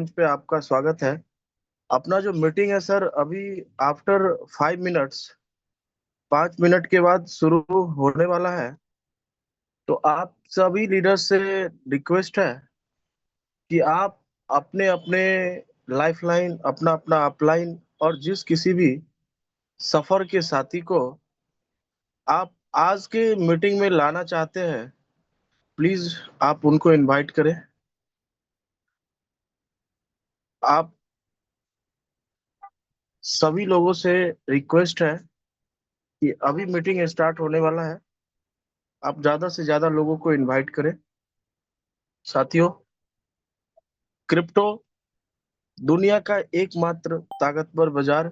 मंच पे आपका स्वागत है। अपना जो मीटिंग है सर, अभी आफ्टर 5 मिनट्स, 5 मिनट के बाद शुरू होने वाला है। तो आप सभी लीडर से रिक्वेस्ट है कि आप अपने अपने लाइफलाइन, अपना अपना अपलाइन और जिस किसी भी सफर के साथी को आप आज के मीटिंग में लाना चाहते हैं, प्लीज आप उनको इनवाइट करें। आप सभी लोगों से रिक्वेस्ट है कि अभी मीटिंग स्टार्ट होने वाला है। आप ज्यादा से ज्यादा लोगों को इनवाइट करें। साथियों, क्रिप्टो दुनिया का एकमात्र ताकतवर बाजार,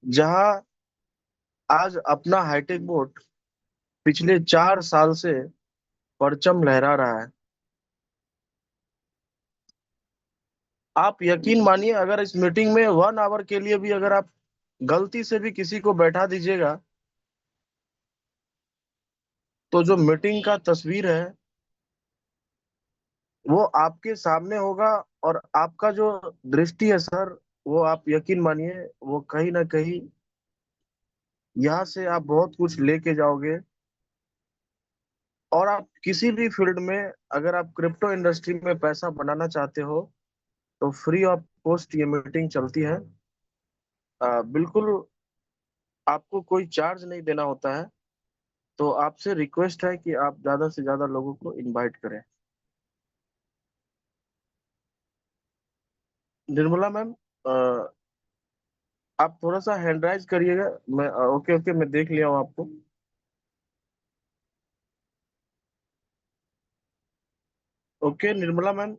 जहां आज अपना हाईटेक बोर्ड पिछले 4 साल से परचम लहरा रहा है। आप यकीन मानिए, अगर इस मीटिंग में 1 आवर के लिए भी अगर आप गलती से भी किसी को बैठा दीजिएगा, तो जो मीटिंग का तस्वीर है वो आपके सामने होगा। और आपका जो दृष्टि है सर, वो आप यकीन मानिए, वो कहीं ना कहीं यहाँ से आप बहुत कुछ लेके जाओगे। और आप किसी भी फील्ड में, अगर आप क्रिप्टो इंडस्ट्री में पैसा बनाना चाहते हो, तो फ्री ऑफ कॉस्ट ये मीटिंग चलती है। बिल्कुल, आपको कोई चार्ज नहीं देना होता है। तो आपसे रिक्वेस्ट है कि आप ज्यादा से ज्यादा लोगों को इनवाइट करें। निर्मला मैम, आप थोड़ा सा हैंड राइज करिएगा। मैं ओके ओके, मैं देख लिया हूँ आपको। Okay Nirmala ma'am,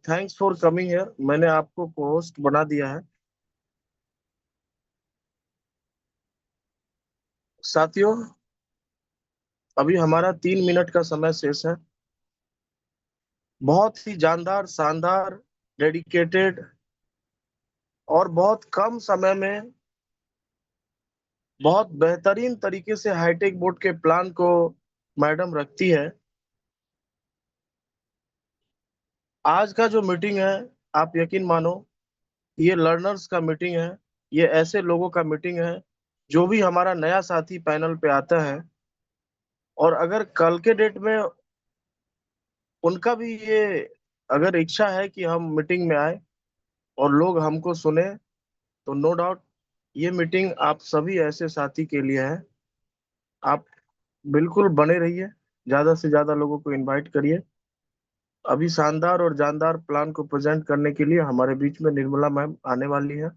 thanks for coming here. मैंने आपको पोस्ट बना दिया है। साथियों, अभी हमारा 3 मिनट का समय शेष है। बहुत ही जानदार, शानदार, डेडिकेटेड और बहुत कम समय में बहुत बेहतरीन तरीके से हाईटेक बोर्ड के प्लान को मैडम रखती है। आज का जो मीटिंग है, आप यकीन मानो, ये लर्नर्स का मीटिंग है। ये ऐसे लोगों का मीटिंग है जो भी हमारा नया साथी पैनल पे आता है, और अगर कल के डेट में उनका भी ये अगर इच्छा है कि हम मीटिंग में आए और लोग हमको सुने, तो नो डाउट ये मीटिंग आप सभी ऐसे साथी के लिए है। आप बिल्कुल बने रहिए, ज्यादा से ज्यादा लोगों को इनवाइट करिए। अभी शानदार और जानदार प्लान को प्रेजेंट करने के लिए हमारे बीच में निर्मला मैम आने वाली है।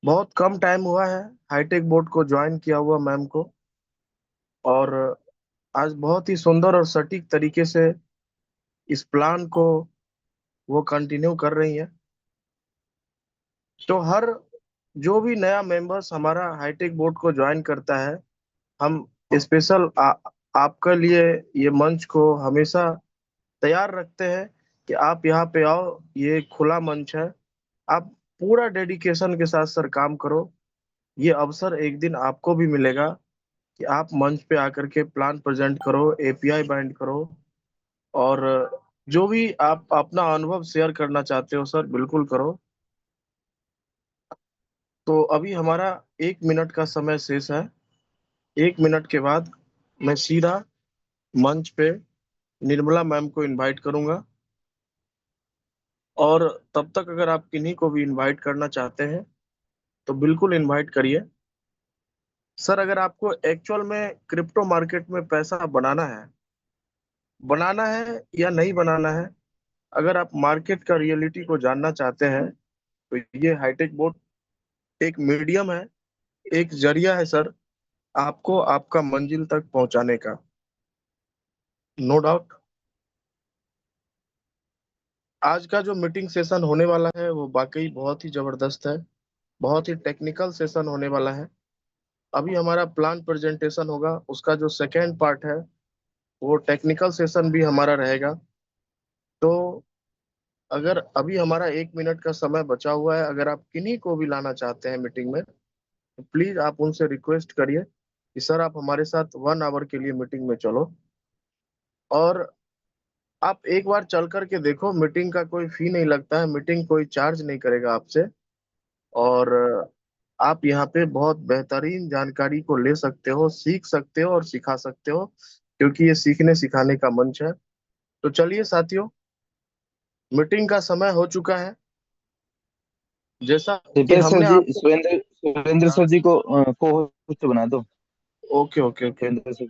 बहुत कम टाइम हुआ है हाईटेक बोर्ड को ज्वाइन किया हुआ मैम को, और आज बहुत ही सुंदर और सटीक तरीके से इस प्लान को वो कंटिन्यू कर रही है। तो हर जो भी नया मेंबर्स हमारा हाईटेक बोर्ड को ज्वाइन करता है, हम स्पेशल आपके लिए ये मंच को हमेशा तैयार रखते हैं कि आप यहाँ पे आओ। ये खुला मंच है। आप पूरा डेडिकेशन के साथ सर काम करो। ये अवसर एक दिन आपको भी मिलेगा कि आप मंच पे आकर के प्लान प्रेजेंट करो, एपीआई बाइंड करो, और जो भी आप अपना अनुभव शेयर करना चाहते हो सर, बिल्कुल करो। तो अभी हमारा 1 मिनट का समय शेष है। 1 मिनट के बाद मैं सीधा मंच पे निर्मला मैम को इनवाइट करूंगा। और तब तक अगर आप किन्हीं को भी इनवाइट करना चाहते हैं, तो बिल्कुल इनवाइट करिए। सर, अगर आपको एक्चुअल में क्रिप्टो मार्केट में पैसा बनाना है या नहीं बनाना है, अगर आप मार्केट का रियलिटी को जानना चाहते हैं, तो ये हाईटेक बोर्ड एक मीडियम है, एक जरिया है सर, आपको आपका मंजिल तक पहुंचाने का। नो डाउट आज का जो मीटिंग सेशन होने वाला है वो वाकई बहुत ही जबरदस्त है। बहुत ही टेक्निकल सेशन होने वाला है। अभी हमारा प्लान प्रेजेंटेशन होगा, उसका जो सेकेंड पार्ट है वो टेक्निकल सेशन भी हमारा रहेगा। तो अगर अभी हमारा 1 मिनट का समय बचा हुआ है, अगर आप किन्हीं को भी लाना चाहते हैं मीटिंग में, तो प्लीज आप उनसे रिक्वेस्ट करिए कि सर आप हमारे साथ 1 आवर के लिए मीटिंग में चलो। और आप एक बार चल करके देखो, मीटिंग का कोई फी नहीं लगता है, मीटिंग कोई चार्ज नहीं करेगा आपसे। और आप यहाँ पे बहुत बेहतरीन जानकारी को ले सकते हो, सीख सकते हो और सिखा सकते हो, क्योंकि ये सीखने सिखाने का मंच है। तो चलिए साथियों, मीटिंग का समय हो चुका है, जैसा कि दीपेश सर हमने जी, आपको। सुरेंद्र हाँ, सर जी को को होस्ट बना दो। Okay okay okay. Surendra sir,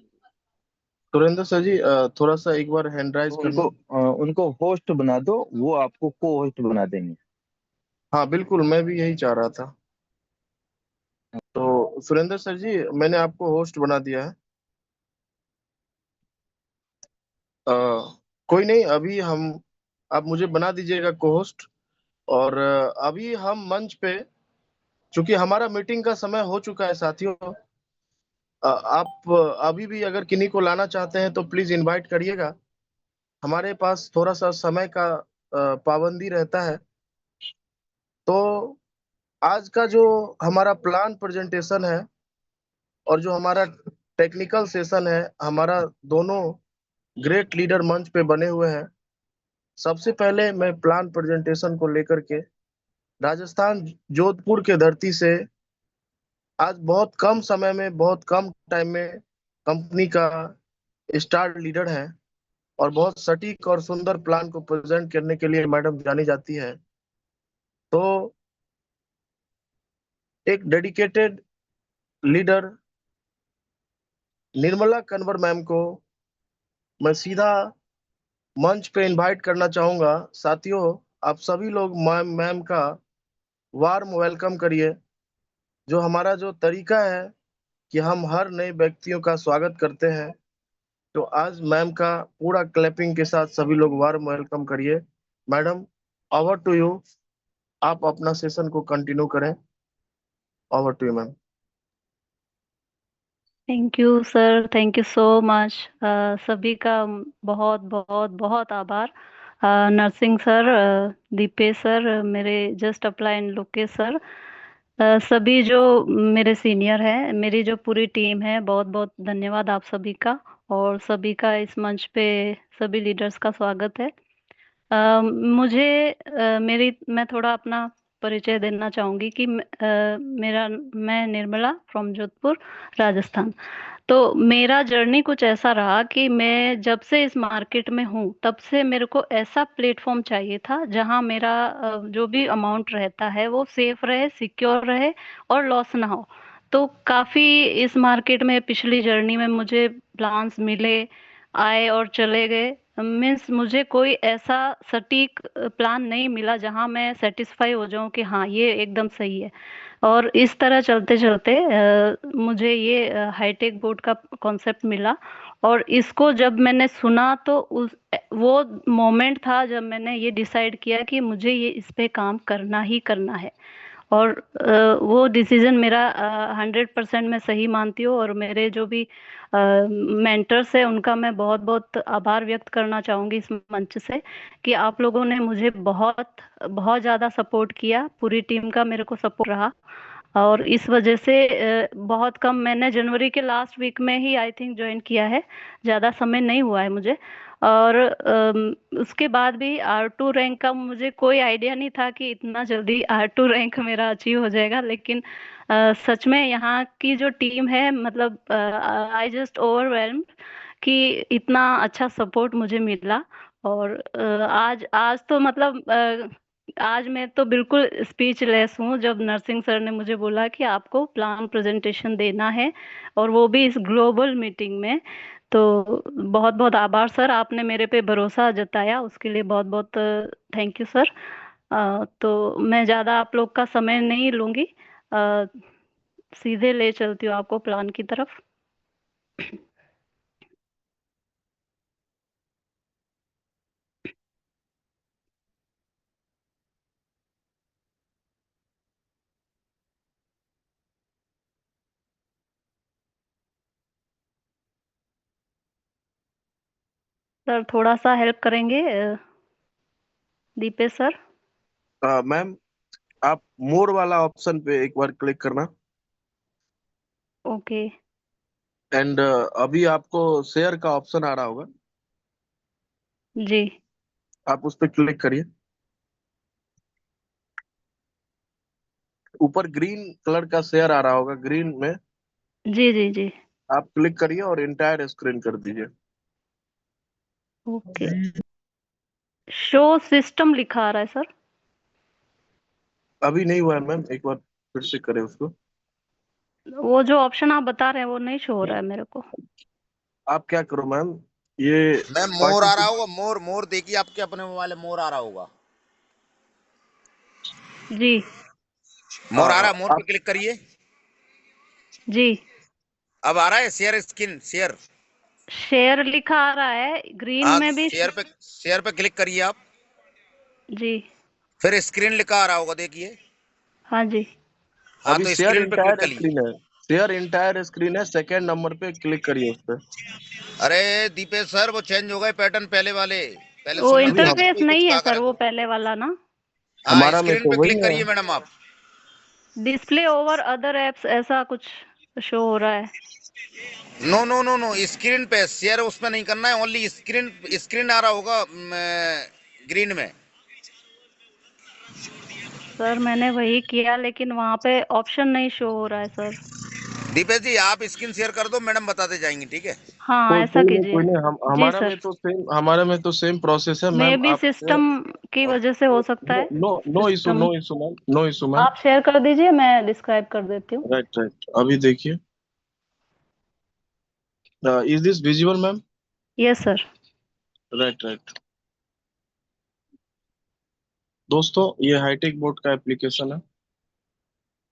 Surendra sir ji, थोड़ा सा एक बार हैंड राइज उनको करना। उनको होस्ट बना दो, वो आपको को होस्ट बना देंगे। हाँ बिल्कुल, मैं भी यही चाह रहा था। तो सुरेंद्र सर जी, मैंने आपको होस्ट बना दिया है। अ, कोई नहीं, अभी हम, आप मुझे बना दीजिएगा को होस्ट। और अभी हम मंच पे, चूंकि हमारा मीटिंग का समय हो चुका है साथियों, आप अभी भी अगर किन्हीं को लाना चाहते हैं तो प्लीज इनवाइट करिएगा। हमारे पास थोड़ा सा समय का पाबंदी रहता है। तो आज का जो हमारा प्लान प्रेजेंटेशन है और जो हमारा टेक्निकल सेशन है, हमारा दोनों ग्रेट लीडर मंच पे बने हुए हैं। सबसे पहले मैं प्लान प्रेजेंटेशन को लेकर के, राजस्थान जोधपुर के धरती से, आज बहुत कम समय में, बहुत कम टाइम में कंपनी का स्टार लीडर है और बहुत सटीक और सुंदर प्लान को प्रेजेंट करने के लिए मैडम जानी जाती है। तो एक dedicated leader Nirmala Kanwar ma'am को मैं सीधा मंच पे इनवाइट करना चाहूंगा। साथियों, आप सभी लोग मैम मैम का वार्म वेलकम करिए। जो हमारा जो तरीका है कि हम हर नए व्यक्तियों का स्वागत करते हैं, तो आज मैम का पूरा क्लैपिंग के साथ सभी लोग वार्म वेलकम करिए। Madam, over to you. आप अपना सेशन को कंटिन्यू करें। Over to you ma'am. Thank you sir, thank you so much. सभी का बहुत बहुत बहुत आभार। नरसिंह सर, दीपेश सर, मेरे just apply and Lokesh sir, सभी जो मेरे सीनियर हैं, मेरी जो पूरी टीम है, बहुत बहुत धन्यवाद आप सभी का। और सभी का इस मंच पे सभी लीडर्स का स्वागत है। मुझे मैं थोड़ा अपना परिचय देना चाहूँगी कि मैं निर्मला फ्रॉम जोधपुर, राजस्थान। तो मेरा जर्नी कुछ ऐसा रहा कि मैं जब से इस मार्केट में हूँ, तब से मेरे को ऐसा प्लेटफॉर्म चाहिए था जहाँ मेरा जो भी अमाउंट रहता है वो सेफ रहे, सिक्योर रहे और लॉस ना हो। तो काफ़ी इस मार्केट में पिछली जर्नी में मुझे प्लान्स मिले, आए और चले गए। मीन्स मुझे कोई ऐसा सटीक प्लान नहीं मिला जहाँ मैं सेटिस्फाई हो जाऊं कि हाँ ये एकदम सही है। और इस तरह चलते चलते मुझे ये हाईटेक बोर्ड का कॉन्सेप्ट मिला। और इसको जब मैंने सुना तो उस वो मोमेंट था जब मैंने ये डिसाइड किया कि मुझे ये इस पे काम करना ही करना है। और वो डिसीजन मेरा 100% मैं सही मानती हूँ। और मेरे जो भी मेंटर्स है उनका मैं बहुत बहुत आभार व्यक्त करना चाहूँगी इस मंच से, कि आप लोगों ने मुझे बहुत बहुत ज़्यादा सपोर्ट किया, पूरी टीम का मेरे को सपोर्ट रहा। और इस वजह से बहुत कम, मैंने जनवरी के लास्ट वीक में ही आई थिंक ज्वाइन किया है, ज़्यादा समय नहीं हुआ है मुझे। और उसके बाद भी R2 रैंक का मुझे कोई आइडिया नहीं था कि इतना जल्दी R2 रैंक मेरा अचीव हो जाएगा। लेकिन सच में यहाँ की जो टीम है, मतलब आई जस्ट ओवरवेल्म्ड कि इतना अच्छा सपोर्ट मुझे मिला। और आज आज तो मतलब आज मैं तो बिल्कुल स्पीचलेस हूँ जब नरसिंह सर ने मुझे बोला कि आपको प्लान प्रेजेंटेशन देना है, और वो भी इस ग्लोबल मीटिंग में। तो बहुत बहुत आभार सर, आपने मेरे पे भरोसा जताया, उसके लिए बहुत बहुत थैंक यू सर। तो मैं ज़्यादा आप लोग का समय नहीं लूँगी, अ, सीधे ले चलती हूँ आपको प्लान की तरफ। सर थोड़ा सा हेल्प करेंगे, दीपेश सर? मैम, आप मोर वाला ऑप्शन पे एक बार क्लिक करना। ओके। एंड अभी आपको शेयर का ऑप्शन आ रहा होगा। जी आप उस पर क्लिक करिए। ऊपर ग्रीन कलर का शेयर आ रहा होगा, ग्रीन में जी जी जी। आप क्लिक करिए और इंटायर स्क्रीन कर दीजिए। ओके, शो सिस्टम लिखा आ रहा है सर। अभी नहीं हुआ है मैम, एक बार फिर से करें उसको। वो जो ऑप्शन आप बता रहे हैं वो नहीं शो हो रहा है मेरे को। आप क्या करो मैम, ये मैम मोर आ रहा पार्टिसिपेट। होगा, मोर मोर देखिए आपके अपने मोबाइल में मोर आ रहा होगा। जी मोर आ रहा है, मोर पे आप क्लिक करिए। जी। अब आ रहा है शेयर स्क्रीन, शेयर। शेयर लिखा आ रहा है ग्रीन हाँ, में भी शेयर पे क्लिक करिए आप। जी। फिर स्क्रीन लिखा आ रहा होगा, देखिए। हाँ जी। हाँ, अभी तो शेयर स्क्रीन पे क्लिक इंटायर करिए। स्क्रीन है, शेयर इंटायर स्क्रीन है, सेकेंड नंबर पे क्लिक करिए उस पर। अरे दीपेश सर, वो चेंज हो गए पैटर्न पहले वाले। पहले वो सुनना अभी पड़ेगा हम इंटरफेस कोई कुछ नहीं है कहा सर, करे वो तो। पहले वाला ना। हाँ, हमारा में स्क्रीन तो पे वही क्लिक है। करिए मैडम आप। डिस्प्ले ओवर अदर एप्स ऐसा कुछ शो हो रहा है। No no no no, screen पे शेयर उसमें नहीं करना है, ओनली स्क्रीन। स्क्रीन आ रहा होगा ग्रीन में। सर मैंने वही किया लेकिन वहां पे ऑप्शन नहीं शो हो रहा है सर। दीपेश जी, आप स्क्रीन शेयर कर दो, मैडम बताते जाएंगी, ठीक है। हाँ ऐसा कोई नहीं, कीजिए। कोई नहीं, हम जी हमारा में सर। तो सेम, हमारे में तो सेम प्रोसेस है मे मैम। बी आप सिस्टम की वजह से हो सकता नो है। No, no issue, system. No issue ma'am, no issue ma'am. आप शेयर कर दीजिए, मैं डिस्क्राइब कर देती हूँ। राइट राइट, अभी देखिए, is this visible ma'am? Yes sir. Right right. दोस्तों, ये हाईटेक बोर्ड का एप्लीकेशन है।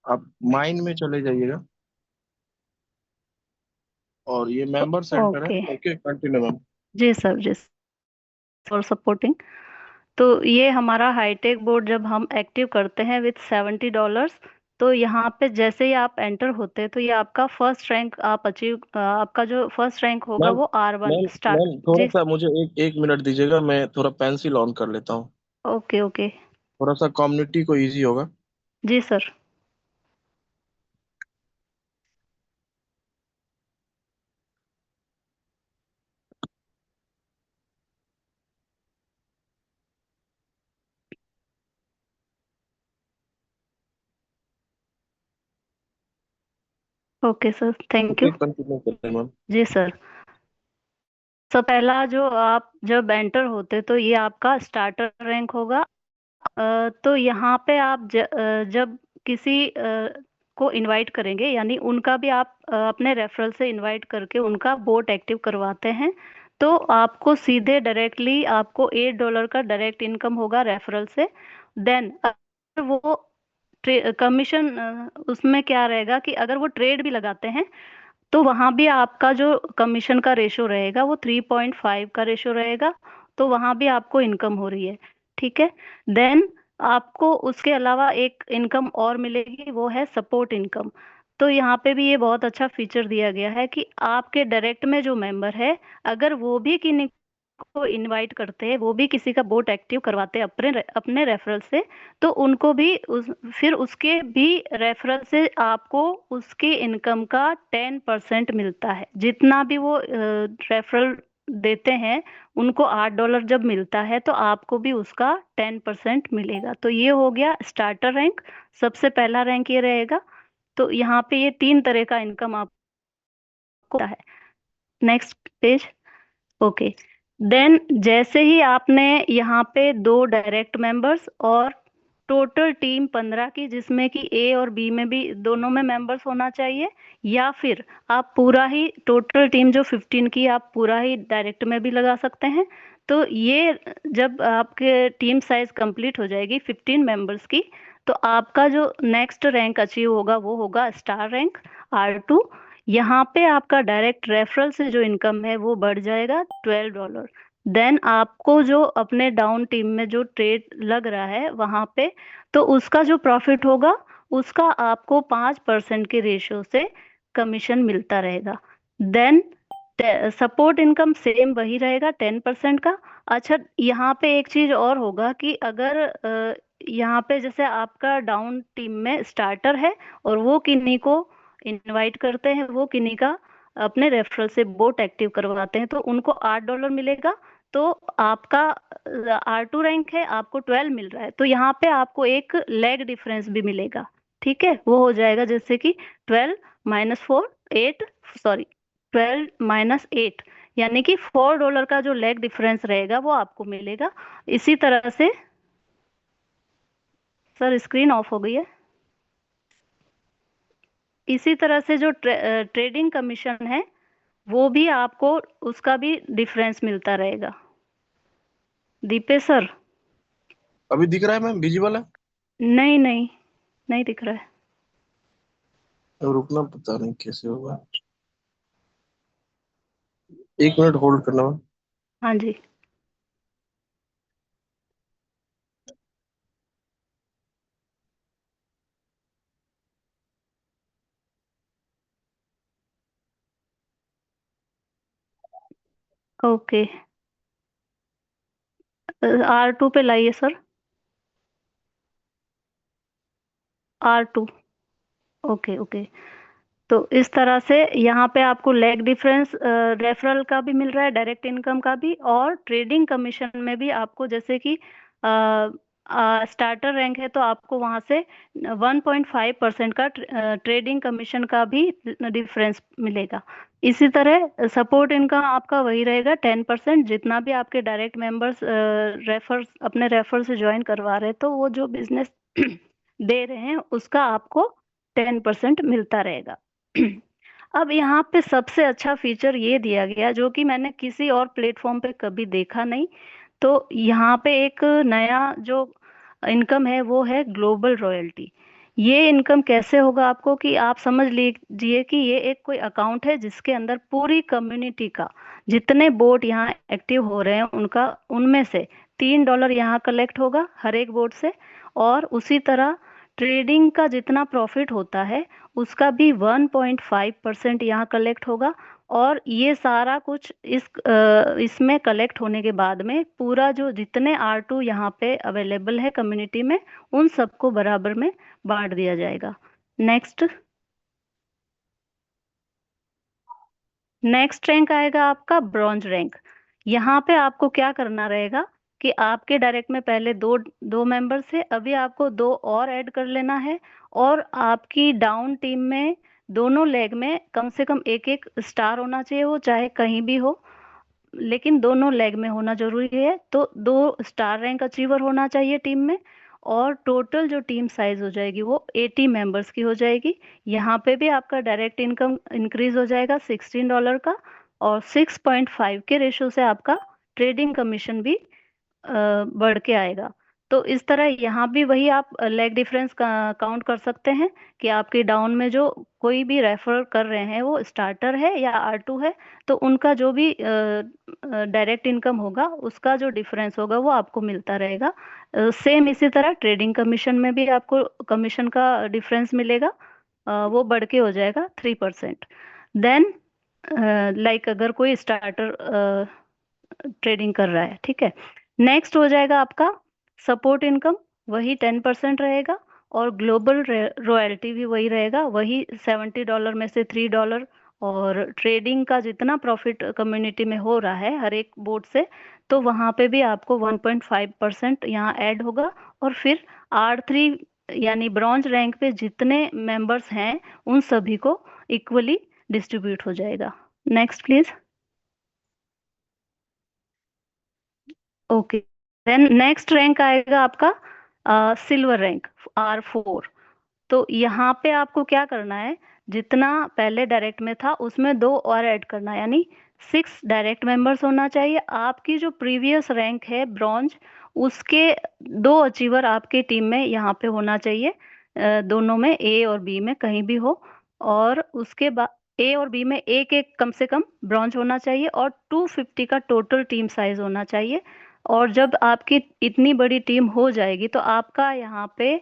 आप माइन में चले जाइएगा और ये मेंबर सेंटर है। ओके। Okay, continue ma'am. जी सर, जी फॉर सपोर्टिंग। तो ये हमारा हाईटेक बोर्ड जब हम एक्टिव करते हैं विथ $70, तो यहाँ पे जैसे ही आप एंटर होते हैं तो ये आपका फर्स्ट रैंक आप अचीव, आपका जो फर्स्ट रैंक होगा मैम वो R1 मैम स्टार्ट। मैम, थोड़ा जी। सा मुझे एक एक मिनट दीजिएगा, मैं थोड़ा पेंसिल ऑन कर लेता हूँ। Okay okay. थोड़ा सा कम्युनिटी को इजी होगा। जी sir. Okay sir, thank okay, you. Continue करते हैं मैम। जी सर। सब पहला जो आप जब एंटर होते तो ये आपका स्टार्टर रैंक होगा। तो यहाँ पे आप जब किसी को इनवाइट करेंगे, यानी उनका भी आप अपने रेफरल से इनवाइट करके उनका बोट एक्टिव करवाते हैं, तो आपको सीधे डायरेक्टली आपको $8 का डायरेक्ट इनकम होगा रेफरल से। देन अगर वो कमीशन, उसमें क्या रहेगा कि अगर वो ट्रेड भी लगाते हैं तो वहाँ भी आपका जो कमीशन का रेशो रहेगा वो 3.5 का रेशो रहेगा। तो वहाँ भी आपको इनकम हो रही है। ठीक है। देन आपको उसके अलावा एक इनकम और मिलेगी, वो है सपोर्ट इनकम। तो यहाँ पे भी ये बहुत अच्छा फीचर दिया गया है कि आपके डायरेक्ट में जो मेंबर है, अगर वो भी किन्हीं को इनवाइट करते हैं, वो भी किसी का बोट एक्टिव करवाते हैं अपने अपने रेफरल से, तो उनको भी फिर उसके भी रेफरल से आपको उसके इनकम का 10% मिलता है। जितना भी वो रेफरल देते हैं, उनको $8 जब मिलता है तो आपको भी उसका 10% मिलेगा। तो ये हो गया स्टार्टर रैंक। सबसे पहला रैंक ये रहेगा। तो यहाँ पे ये 3 तरह का इनकम आपको है। Next page. ओके। देन जैसे ही आपने यहाँ पे 2 डायरेक्ट मेंबर्स और टोटल टीम 15 की, जिसमें कि ए और बी में भी दोनों में मेंबर्स होना चाहिए, या फिर आप पूरा ही टोटल टीम जो 15 की आप पूरा ही डायरेक्ट में भी लगा सकते हैं। तो ये जब आपके टीम साइज कंप्लीट हो जाएगी 15 मेंबर्स की, तो आपका जो नेक्स्ट रैंक अचीव होगा वो होगा स्टार रैंक R2। यहाँ पे आपका डायरेक्ट रेफरल से जो इनकम है वो बढ़ जाएगा $12। देन आपको जो अपने डाउन टीम में जो ट्रेड लग रहा है वहां पे, तो उसका जो प्रॉफिट होगा उसका आपको 5% के रेशियो से कमीशन मिलता रहेगा। देन सपोर्ट इनकम सेम वही रहेगा 10% का। अच्छा, यहाँ पे एक चीज और होगा कि अगर यहाँ पे जैसे आपका डाउन टीम में स्टार्टर है और वो किन्हीं को इनवाइट करते हैं, वो किन्हीं का अपने रेफरल से बोट एक्टिव करवाते हैं, तो उनको $8 मिलेगा। तो आपका R2 रैंक है, आपको 12 मिल रहा है, तो यहाँ पे आपको एक लेग डिफरेंस भी मिलेगा, ठीक है। वो हो जाएगा जैसे कि 12 माइनस 4 8 सॉरी 12 माइनस 8, यानी कि $4 का जो लेग डिफरेंस रहेगा वो आपको मिलेगा। इसी तरह से सर स्क्रीन ऑफ हो गई है। इसी तरह से जो ट्रेडिंग कमीशन है वो भी आपको उसका भी डिफरेंस मिलता रहेगा। दीपे सर अभी दिख रहा है मैम, विजिबल है? नहीं नहीं नहीं दिख रहा है। अब रुकना, पता नहीं कैसे होगा। 1 मिनट होल्ड करना मैम। हाँ जी ओके। R2 पे लाइए सर, R2। Okay okay. तो इस तरह से यहाँ पे आपको लेग डिफरेंस रेफरल का भी मिल रहा है, डायरेक्ट इनकम का भी, और ट्रेडिंग कमीशन में भी आपको, जैसे कि स्टार्टर रैंक है तो आपको वहाँ से 1.5% का ट्रेडिंग कमीशन का भी डिफरेंस मिलेगा। इसी तरह सपोर्ट इनकम आपका वही रहेगा 10%। जितना भी आपके डायरेक्ट मेंबर्स अपने रेफर से ज्वाइन करवा रहे हैं तो वो जो बिजनेस दे रहे हैं उसका आपको 10% मिलता रहेगा। अब यहाँ पे सबसे अच्छा फीचर ये दिया गया जो कि मैंने किसी और प्लेटफॉर्म पे कभी देखा नहीं। तो यहाँ पे एक नया जो इनकम है वो है ग्लोबल रॉयल्टी। ये इनकम कैसे होगा आपको, कि आप समझ लीजिए कि ये एक कोई अकाउंट है जिसके अंदर पूरी कम्युनिटी का जितने बोट यहाँ एक्टिव हो रहे हैं उनका, उनमें से $3 यहाँ कलेक्ट होगा हर एक बोट से, और उसी तरह ट्रेडिंग का जितना प्रॉफिट होता है उसका भी 1.5% यहाँ कलेक्ट होगा। और ये सारा कुछ इसमें कलेक्ट होने के बाद में पूरा जो जितने R2 यहाँ पे अवेलेबल है कम्युनिटी में उन सबको बराबर में बांट दिया जाएगा। नेक्स्ट नेक्स्ट रैंक आएगा आपका ब्रॉन्ज रैंक। यहाँ पे आपको क्या करना रहेगा कि आपके डायरेक्ट में पहले दो मेंबर थे, अभी आपको 2 और ऐड कर लेना है, और आपकी डाउन टीम में दोनों लेग में कम से कम एक एक स्टार होना चाहिए, वो चाहे कहीं भी हो लेकिन दोनों लेग में होना जरूरी है। तो 2 स्टार रैंक अचीवर होना चाहिए टीम में, और टोटल जो टीम साइज हो जाएगी वो 80 मेंबर्स की हो जाएगी। यहाँ पे भी आपका डायरेक्ट इनकम इंक्रीज हो जाएगा $16 का, और 6.5 के रेशो से आपका ट्रेडिंग कमीशन भी बढ़ के आएगा। तो इस तरह यहाँ भी वही आप लेग डिफरेंस काउंट कर सकते हैं कि आपके डाउन में जो कोई भी रेफर कर रहे हैं वो स्टार्टर है या R2 है, तो उनका जो भी डायरेक्ट इनकम होगा उसका जो डिफरेंस होगा वो आपको मिलता रहेगा। सेम इसी तरह ट्रेडिंग कमीशन में भी आपको कमीशन का डिफरेंस मिलेगा, वो बढ़ के हो जाएगा 3%। देन लाइक अगर कोई स्टार्टर ट्रेडिंग कर रहा है, ठीक है। नेक्स्ट हो जाएगा आपका सपोर्ट इनकम, वही 10% रहेगा, और ग्लोबल रॉयल्टी भी वही रहेगा, वही $70 में से $3। और ट्रेडिंग का जितना प्रॉफिट कम्युनिटी में हो रहा है हर एक बोट से, तो वहाँ पे भी आपको 1.5% यहाँ ऐड होगा। और फिर R3 यानी ब्रॉन्ज रैंक पे जितने मेंबर्स हैं उन सभी को इक्वली डिस्ट्रीब्यूट हो जाएगा। Next please. Okay, then next rank आएगा आपका सिल्वर रैंक R4। तो यहाँ पे आपको क्या करना है, जितना पहले डायरेक्ट में था उसमें 2 और ऐड करना है, यानी 6 डायरेक्ट मेंबर्स होना चाहिए। आपकी जो प्रीवियस रैंक है ब्रॉन्ज, उसके 2 अचीवर आपके टीम में यहाँ पे होना चाहिए, दोनों में A और B में कहीं भी हो। और उसके बाद A और B में एक एक कम से कम ब्रॉन्ज होना चाहिए, और 250 का टोटल टीम साइज होना चाहिए। और जब आपकी इतनी बड़ी टीम हो जाएगी तो आपका यहाँ पे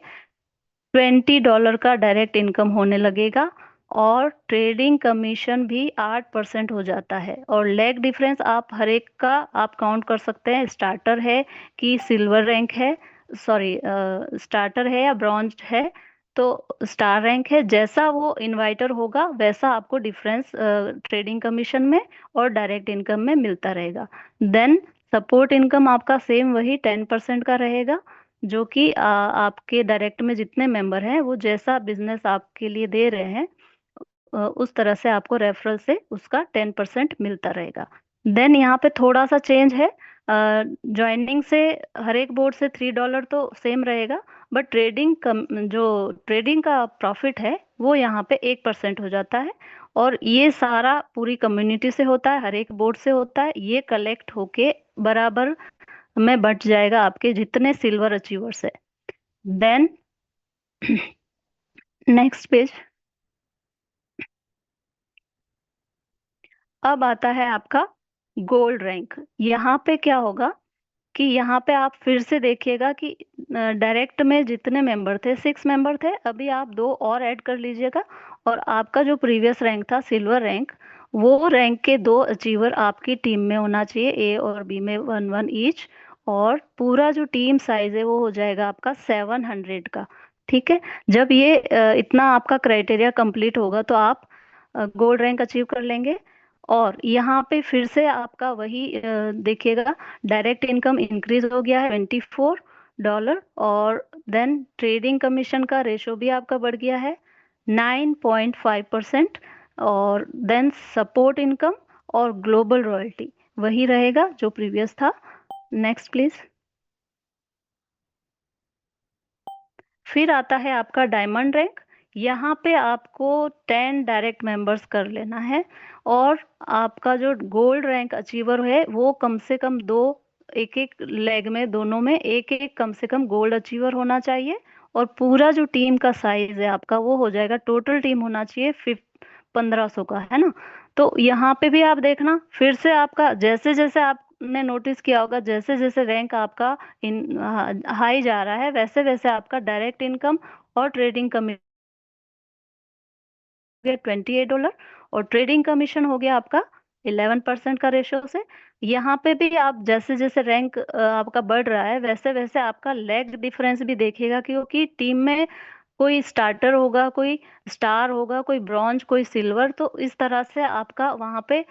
$20 का डायरेक्ट इनकम होने लगेगा, और ट्रेडिंग कमीशन भी 8% हो जाता है। और लेग डिफरेंस आप हर एक का आप काउंट कर सकते हैं, स्टार्टर है कि सिल्वर रैंक है, सॉरी स्टार्टर है या ब्रॉन्ज है। तो स्टार रैंक है, जैसा वो इन्वाइटर होगा वैसा आपको डिफरेंस ट्रेडिंग कमीशन में और डायरेक्ट इनकम में मिलता रहेगा। देन सपोर्ट इनकम आपका सेम वही 10% का रहेगा, जो कि आपके डायरेक्ट में जितने मेंबर हैं वो जैसा बिजनेस आपके लिए दे रहे हैं उस तरह से आपको रेफरल से उसका 10% मिलता रहेगा। देन यहाँ पे थोड़ा सा चेंज है, ज्वाइनिंग से हर एक बोर्ड से $3 तो सेम रहेगा, बट जो ट्रेडिंग का प्रॉफिट है वो यहाँ पे 1% हो जाता है, और ये सारा पूरी कम्युनिटी से होता है, हर एक बोर्ड से होता है, ये कलेक्ट होके बराबर में बट जाएगा आपके जितने सिल्वर अचीवर्स है। Then next page. अब आता है आपका गोल्ड रैंक। यहाँ पे क्या होगा कि यहाँ पे आप फिर से देखिएगा कि डायरेक्ट में जितने मेंबर थे 6 मेंबर थे, अभी आप 2 और ऐड कर लीजिएगा, और आपका जो प्रीवियस रैंक था सिल्वर रैंक, वो रैंक के 2 अचीवर आपकी टीम में होना चाहिए, ए और बी में 1-1 ईच, और पूरा जो टीम साइज है वो हो जाएगा आपका 700 का। ठीक है, जब ये इतना आपका क्राइटेरिया कंप्लीट होगा तो आप गोल्ड रैंक अचीव कर लेंगे। और यहाँ पे फिर से आपका वही देखिएगा, डायरेक्ट इनकम इंक्रीज हो गया है $24, और देन ट्रेडिंग कमीशन का रेशो भी आपका बढ़ गया है 9.5%, और देन सपोर्ट इनकम और ग्लोबल रॉयल्टी वही रहेगा जो प्रीवियस था। Next please. फिर आता है आपका डायमंड रैंक। यहाँ पे आपको 10 डायरेक्ट मेंबर्स कर लेना है, और आपका जो गोल्ड रैंक अचीवर है वो कम से कम 2 एक लेग में दोनों में एक कम से कम गोल्ड अचीवर होना चाहिए, और पूरा जो टीम का साइज है आपका वो हो जाएगा, टोटल टीम होना चाहिए 1500 का, है ना। तो यहाँ पे भी आप देखना फिर से आपका जैसे जैसे आपने नोटिस किया होगा, जैसे जैसे रैंक आपका हाई जा रहा है वैसे वैसे आपका डायरेक्ट इनकम और ट्रेडिंग कमीशन $28, और ट्रेडिंग कमीशन हो गया आपका 11% का रेशो से। यहाँ पे भी आप जैसे जैसे रैंक आपका बढ़ रहा है वैसे वैसे आपका लेग डिफरेंस भी देखिएगा, क्योंकि टीम में कोई स्टार्टर होगा, कोई स्टार होगा, कोई ब्रॉन्ज, कोई सिल्वर, तो इस तरह से आपका वहाँ पे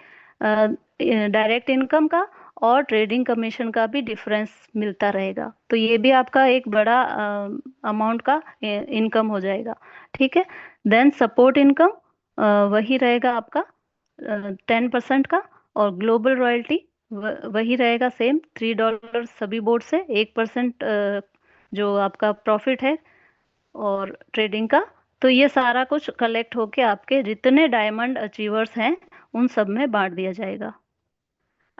डायरेक्ट इनकम का और ट्रेडिंग कमीशन का भी डिफरेंस मिलता रहेगा, तो ये भी आपका एक बड़ा अमाउंट का इनकम हो जाएगा। ठीक है, देन सपोर्ट इनकम वही रहेगा आपका 10% का, और ग्लोबल रॉयल्टी वही रहेगा सेम $3 सभी बोर्ड से, 1% जो आपका प्रॉफिट है और ट्रेडिंग का। तो ये सारा कुछ कलेक्ट होके आपके जितने डायमंड अचीवर्स हैं उन सब में बांट दिया जाएगा।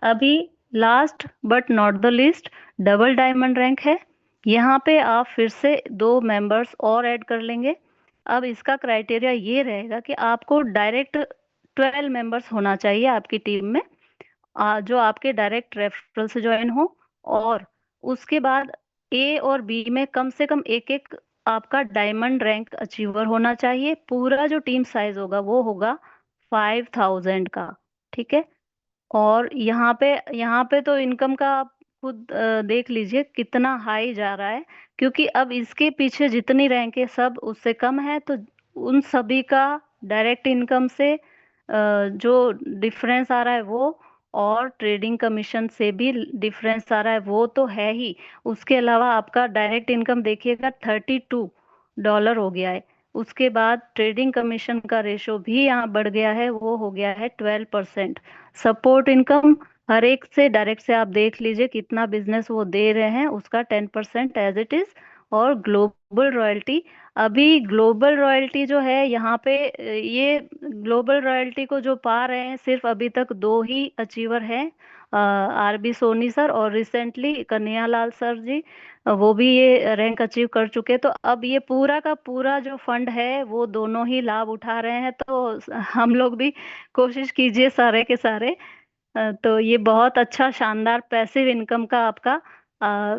अभी last but not the least double diamond rank है। यहाँ पे आप फिर से 2 मेंबर्स और ऐड कर लेंगे। अब इसका क्राइटेरिया ये रहेगा कि आपको डायरेक्ट 12 मेंबर्स होना चाहिए आपकी टीम में, जो आपके डायरेक्ट रेफरल से ज्वाइन हो, और उसके बाद ए और बी में कम से कम एक आपका डायमंड रैंक अचीवर होना चाहिए। पूरा जो टीम साइज होगा वो होगा 5000 का। ठीक है, और यहाँ पे तो इनकम का आप खुद देख लीजिए कितना हाई जा रहा है, क्योंकि अब इसके पीछे जितनी रैंक है सब उससे कम है, तो उन सभी का डायरेक्ट इनकम से जो डिफरेंस आ रहा है वो, और ट्रेडिंग कमीशन से भी डिफरेंस आ रहा है वो तो है ही, उसके अलावा आपका डायरेक्ट इनकम देखिएगा $32 हो गया है। उसके बाद ट्रेडिंग कमीशन का रेशो भी यहाँ बढ़ गया है, वो हो गया है 12%। सपोर्ट इनकम हर एक से डायरेक्ट से आप देख लीजिए कितना बिजनेस वो दे रहे हैं, उसका 10% एज इट इज। और ग्लोबल रॉयल्टी, अभी ग्लोबल रॉयल्टी जो है यहाँ पे ये ग्लोबल रॉयल्टी को जो पा रहे हैं सिर्फ अभी तक 2 ही अचीवर हैं, आरबी सोनी सर और रिसेंटली कन्हैयालाल सर जी, वो भी ये रैंक अचीव कर चुके। तो अब ये पूरा का पूरा जो फंड है वो दोनों ही लाभ उठा रहे हैं, तो हम लोग भी कोशिश कीजिए सारे के सारे। तो ये बहुत अच्छा शानदार पैसिव इनकम का आपका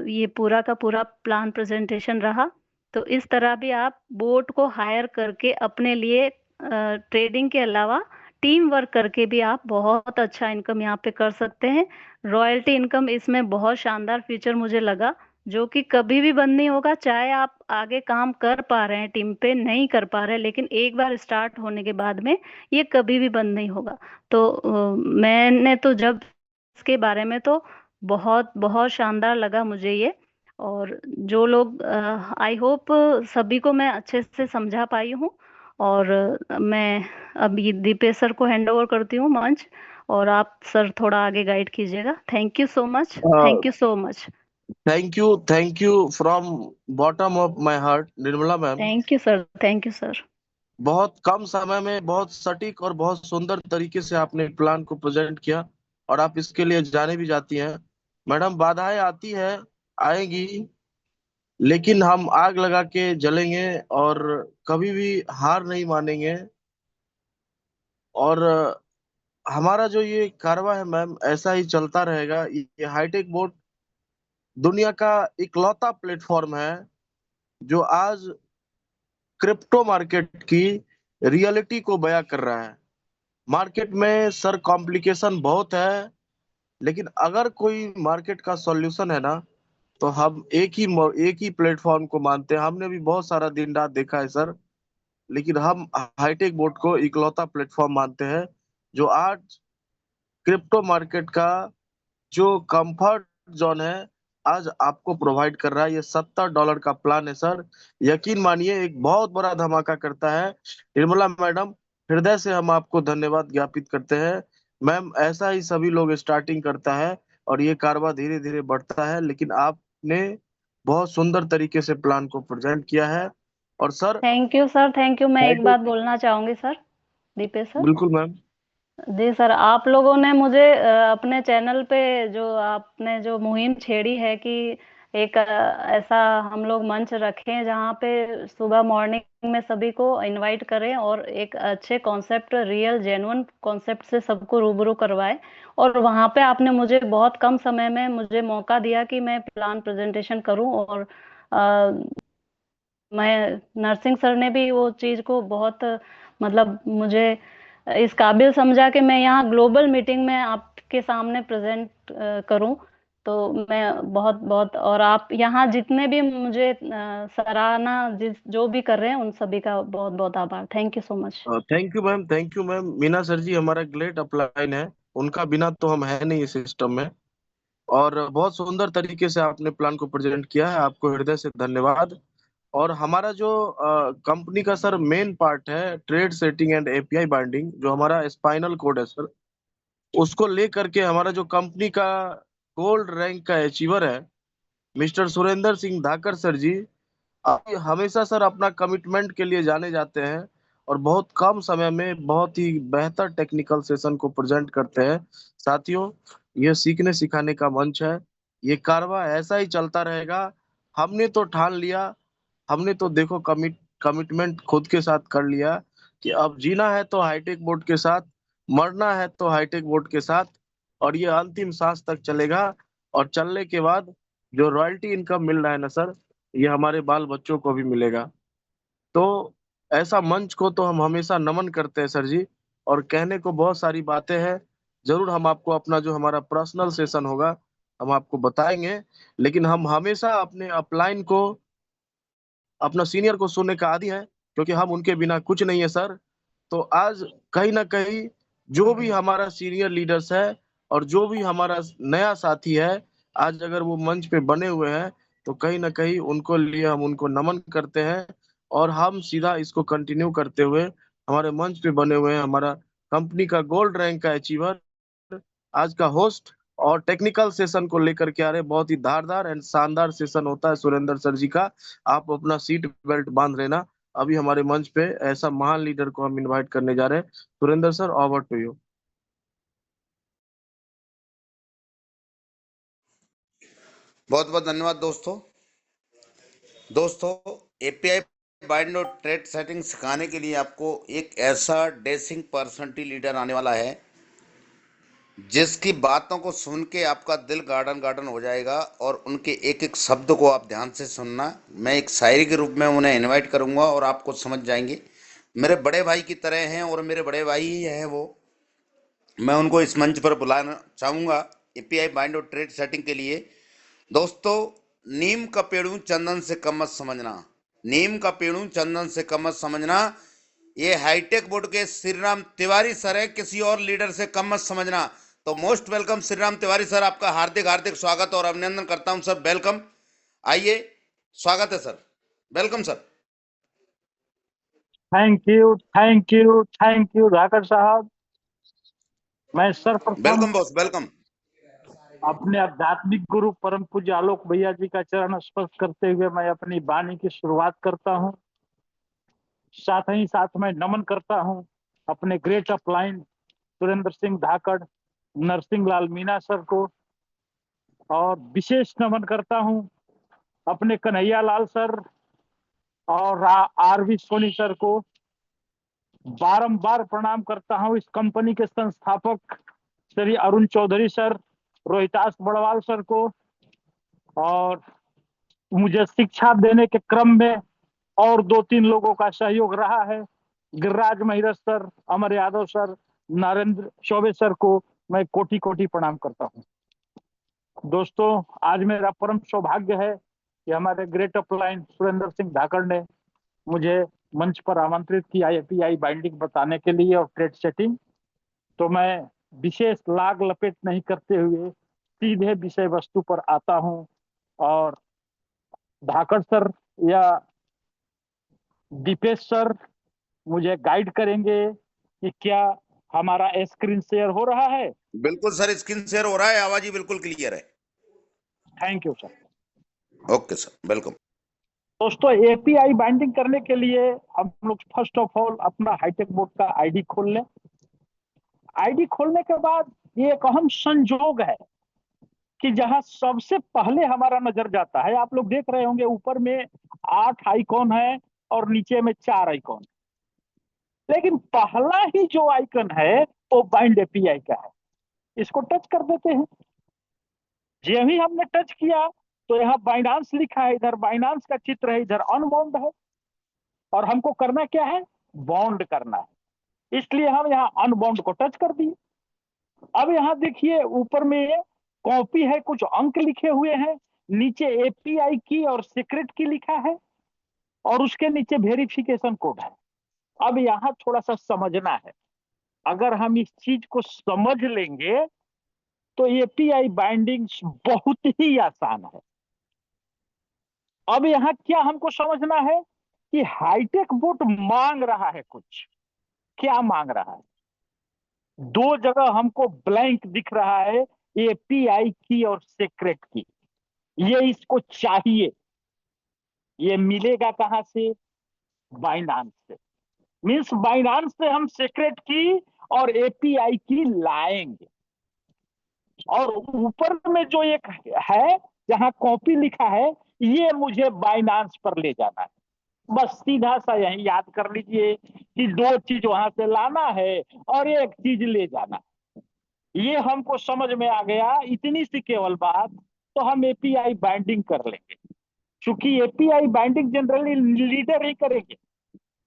ये पूरा का पूरा प्लान प्रेजेंटेशन रहा। तो इस तरह भी आप बोट को हायर करके अपने लिए ट्रेडिंग के अलावा टीम वर्क करके भी आप बहुत अच्छा इनकम यहाँ पे कर सकते हैं। रॉयल्टी इनकम इसमें बहुत शानदार फीचर मुझे लगा, जो कि कभी भी बंद नहीं होगा, चाहे आप आगे काम कर पा रहे हैं टीम पे नहीं कर पा रहे हैं, लेकिन एक बार स्टार्ट होने के बाद में ये कभी भी बंद नहीं होगा। तो मैंने तो जब इसके बारे में तो बहुत बहुत शानदार लगा मुझे ये। और जो लोग, आई होप सभी को मैं अच्छे से समझा पाई हूँ। और मैं अभी दीपेश सर को हैंड ओवर करती हूँ मंच। और आप सर थोड़ा आगे गाइड कीजिएगा। Thank you so much, thank you so much. Thank you from bottom of my heart Nirmala ma'am. Thank you sir, thank you sir. बहुत कम समय में बहुत सटीक और बहुत सुंदर तरीके से आपने प्लान को प्रेजेंट किया, और आप इसके लिए जाने भी जाती हैं। मैडम, बाधाएं आती है, आएंगी, लेकिन हम आग लगा के जलेंगे और कभी भी हार नहीं मानेंगे। और हमारा जो ये कारवा है मैम, ऐसा ही चलता रहेगा। ये हाईटेक बोर्ड दुनिया का इकलौता प्लेटफॉर्म है जो आज क्रिप्टो मार्केट की रियलिटी को बयां कर रहा है। मार्केट में सर कॉम्प्लिकेशन बहुत है, लेकिन अगर कोई मार्केट का सॉल्यूशन है ना, तो हम एक ही प्लेटफॉर्म को मानते हैं। हमने भी बहुत सारा दिन रात देखा है सर, लेकिन हम हाईटेक बोर्ड को इकलौता प्लेटफॉर्म मानते हैं जो आज क्रिप्टो मार्केट का जो कंफर्ट जोन है, आज आपको प्रोवाइड कर रहा है। ये $70 का प्लान है सर। यकीन मानिए, एक बहुत बड़ा धमाका करता है। निर्मला मैडम, हृदय से हम आपको धन्यवाद ज्ञापित करते हैं। मैम, ऐसा ही सभी लोग स्टार्टिंग करता है और ये कारवा धीरे धीरे बढ़ता है, लेकिन आपने बहुत सुंदर तरीके से प्लान को प्रेजेंट किया है। और sir, thank you sir, thank you. मैं एक हाईटेक, बात बोलना चाहूंगी सर, दीपेश सर। बिल्कुल मैम। जी सर, आप लोगों ने मुझे अपने चैनल पे जो आपने जो मुहिम छेड़ी है कि एक ऐसा हम लोग मंच रखें जहाँ पे सुबह मॉर्निंग में सभी को इनवाइट करें और एक अच्छे कॉन्सेप्ट, रियल जेन्युइन कॉन्सेप्ट से सबको रूबरू करवाएं। और वहाँ पे आपने मुझे बहुत कम समय में मुझे मौका दिया कि मैं प्लान प्रेजेंटेशन करूं। और मैं, नरसिंह सर ने भी वो चीज को बहुत, मतलब मुझे इस काबिल समझा कि मैं यहाँ ग्लोबल मीटिंग में आपके सामने प्रेजेंट करूं। तो मैं बहुत बहुत, और आप यहाँ जितने भी मुझे सराहना जिस जो भी कर रहे हैं उन सभी का बहुत बहुत आभार। Thank you so much. Thank you ma'am, thank you ma'am. Meena sir ji हमारा ग्रेट अपलाइन है, उनका बिना तो हम है नहीं इस सिस्टम में। और बहुत सुंदर तरीके से आपने प्लान को प्रेजेंट किया है, आपको हृदय से धन्यवाद। और हमारा जो कंपनी का सर मेन पार्ट है, trade setting and API binding, जो हमारा स्पाइनल कोड है सर, उसको लेकर के हमारा जो कंपनी का गोल्ड रैंक का अचीवर है मिस्टर सुरेंद्र सिंह धाकर सर जी, आप हमेशा सर अपना कमिटमेंट के लिए जाने जाते हैं और बहुत कम समय में बहुत ही बेहतर टेक्निकल सेशन को प्रेजेंट करते हैं। साथियों, ये सीखने सिखाने का मंच है। ये कारवा ऐसा ही चलता रहेगा। हमने तो ठान लिया, हमने तो देखो कमिटमेंट खुद के साथ कर लिया कि अब जीना है तो हाईटेक बोर्ड के साथ, मरना है तो हाईटेक बोर्ड के साथ। और ये अंतिम सांस तक चलेगा। और चलने के बाद जो रॉयल्टी इनकम मिल रहा है ना सर, ये हमारे बाल बच्चों को भी मिलेगा। तो ऐसा मंच को तो हम हमेशा नमन करते हैं सर जी। और कहने को बहुत सारी बातें हैं, जरूर हम आपको अपना जो हमारा पर्सनल सेशन होगा हम आपको बताएंगे। लेकिन हम हमेशा अपने अपलाइन को, अपना सीनियर को सुनने का आदी है, क्योंकि हम उनके बिना कुछ नहीं है सर। तो आज कहीं ना कहीं जो भी हमारा सीनियर लीडर्स है और जो भी हमारा नया साथी है, आज अगर वो मंच पे बने हुए हैं, तो कहीं ना कहीं उनको लिए हम उनको नमन करते हैं। और हम सीधा इसको कंटिन्यू करते हुए हमारे मंच पे बने हुए हैं हमारा कंपनी का गोल्ड रैंक का अचीवर, आज का होस्ट, और टेक्निकल सेशन को लेकर के आ रहे। बहुत ही धारदार एंड शानदार सेशन होता है सुरेंद्र सर जी का। आप अपना सीट बेल्ट बांध लेना। अभी हमारे मंच पे ऐसा महान लीडर को हम इनवाइट करने जा रहे हैं। Surendra sir, over to you. बहुत बहुत धन्यवाद दोस्तों। एपीआई बाइंड और ट्रेड सेटिंग सिखाने के लिए आपको एक ऐसा डेसिंग पर्सनालिटी लीडर आने वाला है जिसकी बातों को सुन के आपका दिल गार्डन गार्डन हो जाएगा और उनके एक एक शब्द को आप ध्यान से सुनना। मैं एक शायरी के रूप में उन्हें इनवाइट करूंगा और आपको समझ जाएंगे। मेरे बड़े भाई की तरह हैं और मेरे बड़े भाई ही हैं वो। मैं उनको इस मंच पर बुलाना चाहूंगा एपीआई बाइंड और ट्रेड सेटिंग के लिए। दोस्तों, नीम का पेड़ू चंदन से कम मत समझना। नीम का पेड़ू चंदन से कम मत समझना। ये हाईटेक बोर्ड के श्री राम तिवारी सर है, किसी और लीडर से कम मत समझना। तो most welcome Shri Ram Tiwari sir, आपका हार्दिक हार्दिक स्वागत और अभिनंदन करता हूं सर। वेलकम, आइए, स्वागत है sir, welcome sir. Thank you, thank you, thank you Dhakad साहब। मैं सर्वप्रथम वेलकम बॉस, वेलकम। अपने आध्यात्मिक गुरु परम पूज्य आलोक भैया जी का चरण स्पर्श करते हुए मैं अपनी वाणी की शुरुआत करता हूं। साथ ही साथ मैं नमन करता हूं अपने ग्रेट अपलाइन सुरेंद्र सिंह धाकड़, नरसिंह लाल मीना सर को, और विशेष नमन करता हूं अपने कन्हैया लाल सर और आरवी सोनी सर को। बारंबार प्रणाम करता हूं इस कंपनी के संस्थापक श्री अरुण चौधरी सर, रोहितास बड़वाल सर को, और मुझे शिक्षा देने के क्रम में और 2-3 लोगों का सहयोग रहा है, गिरिराज महिरत सर, अमर यादव सर, नरेंद्र चौबे सर को मैं कोटि कोटि प्रणाम करता हूं। दोस्तों, आज मेरा परम सौभाग्य है कि हमारे ग्रेट अपलाइन सुरेंद्र सिंह धाकड़ ने मुझे मंच पर आमंत्रित किया एपीआई बाइंडिंग बताने के लिए और ट्रेड सेटिंग। तो मैं विशेष लाग लपेट नहीं करते हुए सीधे विषय वस्तु पर आता हूं, और धाकड़ सर या दीपेश सर मुझे गाइड करेंगे कि क्या हमारा स्क्रीन शेयर हो रहा है। बिल्कुल सर, स्क्रीन शेयर हो रहा है, आवाज ही बिल्कुल क्लियर है। Thank you sir. Okay sir, welcome. दोस्तों, एपीआई बाइंडिंग करने के लिए हम लोग फर्स्ट ऑफ ऑल अपना हाईटेक बोर्ड का आईडी खोल लें। आईडी खोलने के बाद ये एक अहम संजोग है कि जहां सबसे पहले हमारा नजर जाता है, आप लोग देख रहे होंगे ऊपर में 8 आइकॉन है और नीचे में 4 आइकॉन, लेकिन पहला ही जो आइकन है वो बाइंड एपीआई का है। इसको टच कर देते हैं। जब ही हमने टच किया तो यहाँ बाइनांस लिखा है, इधर बाइनांस का चित्र है, इधर अनबाउंड है, और हमको करना क्या है, बाउंड करना है। इसलिए हम यहाँ अनबाउंड को टच कर दिए। अब यहाँ देखिए ऊपर में कॉपी है, कुछ अंक लिखे हुए हैं, नीचे एपीआई की और सीक्रेट की लिखा है, और उसके नीचे वेरिफिकेशन कोड है। अब यहाँ थोड़ा सा समझना है। अगर हम इस चीज को समझ लेंगे तो एपीआई बाइंडिंग बहुत ही आसान है। अब यहाँ क्या हमको समझना है कि हाईटेक बोट मांग रहा है कुछ। क्या मांग रहा है? 2 जगह हमको ब्लैंक दिख रहा है, एपीआई की और सीक्रेट की। ये इसको चाहिए। ये मिलेगा कहां से? बाइनांस से। मींस बाइनांस से हम सीक्रेट की और एपीआई की लाएंगे। और ऊपर में जो एक है जहां कॉपी लिखा है, ये मुझे बाइनांस पर ले जाना है। बस सीधा सा यही याद कर लीजिए कि 2 चीज वहां से लाना है और 1 चीज ले जाना है। ये हमको समझ में आ गया, इतनी सी केवल बात, तो हम एपीआई बाइंडिंग कर लेंगे। क्योंकि एपीआई बाइंडिंग जनरली लीडर ही करेंगे,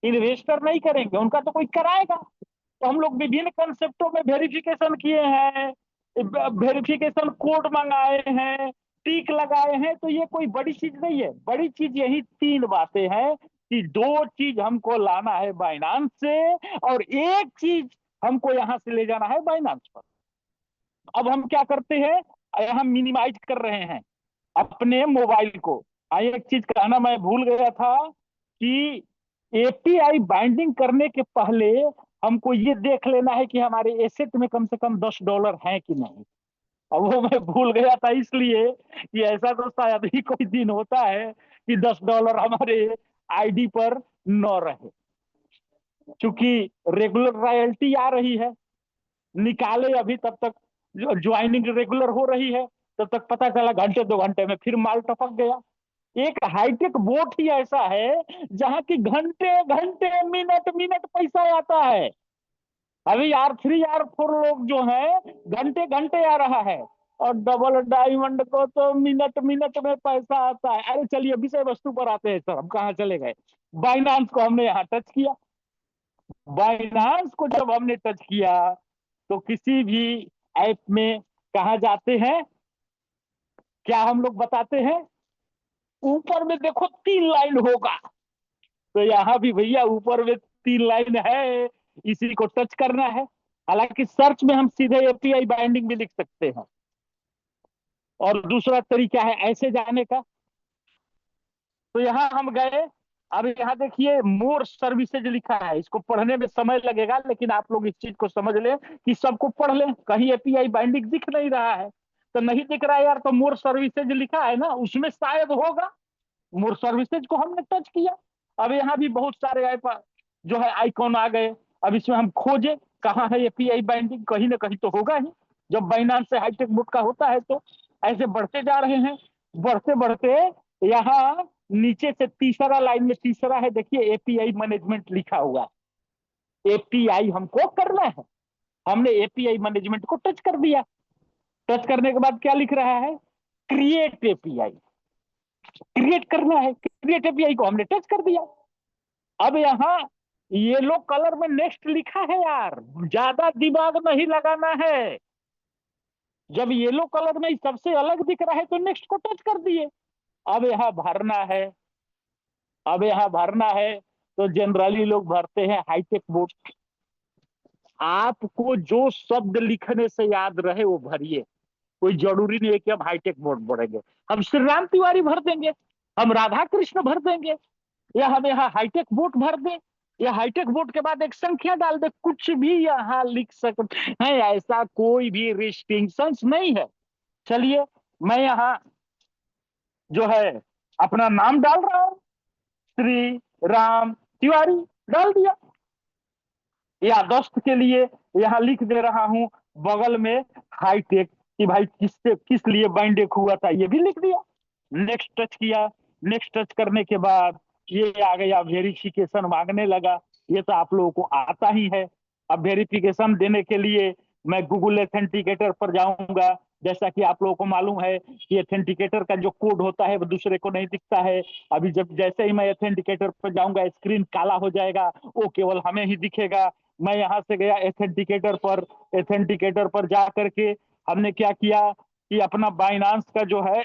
इन्वेस्टर नहीं करेंगे, उनका तो कोई कराएगा। तो हम लोग विभिन्न कंसेप्टों में वेरिफिकेशन किए हैं, वेरिफिकेशन कोड मंगाए हैं, टिक लगाए हैं, तो ये कोई बड़ी चीज नहीं है। बड़ी चीज यही 3 बातें हैं कि 2 चीज हमको लाना है बाइनांस से और 1 चीज हमको यहां से ले जाना है बाइनांस पर। अब हम क्या करते हैं, यहाँ मिनिमाइज कर रहे हैं अपने मोबाइल को। एक चीज कहना मैं भूल गया था कि एपीआई बाइंडिंग करने के पहले हमको ये देख लेना है कि हमारे एसेट में कम से कम $10 हैं कि नहीं। अब वो मैं भूल गया था, इसलिए कि ऐसा तो शायद ही कोई दिन होता है कि $10 हमारे आईडी पर न रहे। क्योंकि रेगुलर रॉयल्टी आ रही है, निकाले अभी तब तक ज्वाइनिंग रेगुलर हो रही है, तब तक पता चला घंटे 2 घंटे में फिर माल टपक गया। एक हाईटेक बोट ही ऐसा है जहां की घंटे घंटे मिनट मिनट पैसा आता है। अभी R3 R4 लोग जो है घंटे घंटे आ रहा है, और डबल डायमंड को तो मिनट मिनट में पैसा आता है। अरे चलिए विषय वस्तु पर आते हैं सर, हम कहाँ चले गए। बाइनांस को हमने यहाँ टच किया। बाइनांस को जब हमने टच किया तो किसी भी ऐप में कहा जाते हैं, क्या हम लोग बताते हैं, ऊपर में देखो 3 लाइन होगा। तो यहाँ भी भैया ऊपर में 3 लाइन है, इसी को टच करना है। हालांकि सर्च में हम सीधे एपीआई बाइंडिंग भी लिख सकते हैं। और दूसरा तरीका है ऐसे जाने का। तो यहाँ हम गए, अब यहाँ देखिए मोर सर्विसेज लिखा है, इसको पढ़ने में समय लगेगा, लेकिन आप लोग इस चीज को समझ लें कि सबको पढ़ लें। कहीं एपीआई बाइंडिंग दिख नहीं रहा है, तो नहीं दिख रहा है यार, तो मोर सर्विसेज लिखा है ना, उसमें शायद होगा। मोर सर्विसेज को हमने टच किया। अब यहाँ भी बहुत सारे ऐप जो है आइकॉन आ गए। अब इसमें हम खोजे कहाँ है एपीआई बाइंडिंग, कहीं ना कहीं तो होगा ही, जब बाइनांस से हाईटेक बुक का होता है। तो ऐसे बढ़ते जा रहे हैं, बढ़ते बढ़ते यहाँ नीचे से तीसरा लाइन में तीसरा है, देखिए एपीआई मैनेजमेंट लिखा हुआ। एपीआई हमको करना है, हमने एपीआई मैनेजमेंट को टच कर दिया। टच करने के बाद क्या लिख रहा है, क्रिएट एपीआई। क्रिएट करना है, क्रिएट एपीआई को हमने टच कर दिया। अब यहाँ येलो कलर में नेक्स्ट लिखा है यार, ज्यादा दिमाग नहीं लगाना है। जब येलो कलर में सबसे अलग दिख रहा है तो नेक्स्ट को टच कर दिए। अब यहाँ भरना है, अब यहाँ भरना है, तो जनरली लोग भरते हैं हाईटेक बोर्ड। आपको जो शब्द लिखने से याद रहे वो भरिए, कोई जरूरी नहीं है कि हम हाईटेक बोर्ड भरेंगे। हम श्री राम तिवारी भर देंगे, हम राधा कृष्ण भर देंगे, या हम यहाँ हाईटेक बोर्ड भर दें, या हाईटेक बोर्ड के बाद एक संख्या डाल दे, कुछ भी यहाँ लिख सकते हैं, ऐसा कोई भी रिस्ट्रिक्शंस नहीं है। चलिए मैं यहाँ जो है अपना नाम डाल रहा हूं, श्री राम तिवारी डाल दिया। या दोस्त के लिए यहाँ लिख दे रहा हूं बगल में हाईटेक, कि भाई किससे किस लिए बाइंडेक हुआ था, ये भी लिख दिया। नेक्स्ट टच किया, नेक्स्ट टच करने के बाद ये आ गया वेरिफिकेशन मांगने लगा। ये तो आप लोगों को आता ही है। अब वेरिफिकेशन देने के लिए मैं गूगल एथेंटिकेटर पर जाऊंगा। जैसा कि आप लोगों को मालूम है कि एथेंटिकेटर का जो कोड होता है वो दूसरे को नहीं दिखता है। अभी जब जैसे ही मैं एथेंटिकेटर पर जाऊंगा स्क्रीन काला हो जाएगा, वो केवल हमें ही दिखेगा। मैं यहाँ से गया एथेंटिकेटर पर, एथेंटिकेटर पर जा करके हमने क्या किया कि अपना बाइनांस का जो है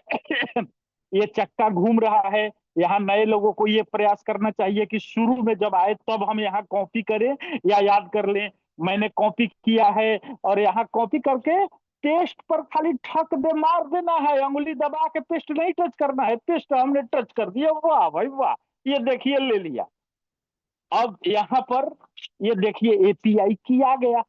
ये चक्का घूम रहा है। यहाँ नए लोगों को ये प्रयास करना चाहिए कि शुरू में जब आए तब हम यहाँ कॉपी करें या याद कर लें। मैंने कॉपी किया है और यहाँ कॉपी करके पेस्ट पर खाली ठक दे मार देना है, अंगुली दबा के पेस्ट नहीं टच करना है। पेस्ट हमने टच कर दिया, वाह भाई वाह, ये देखिए ले लिया। अब यहाँ पर ये देखिए एपीआई की आ गया,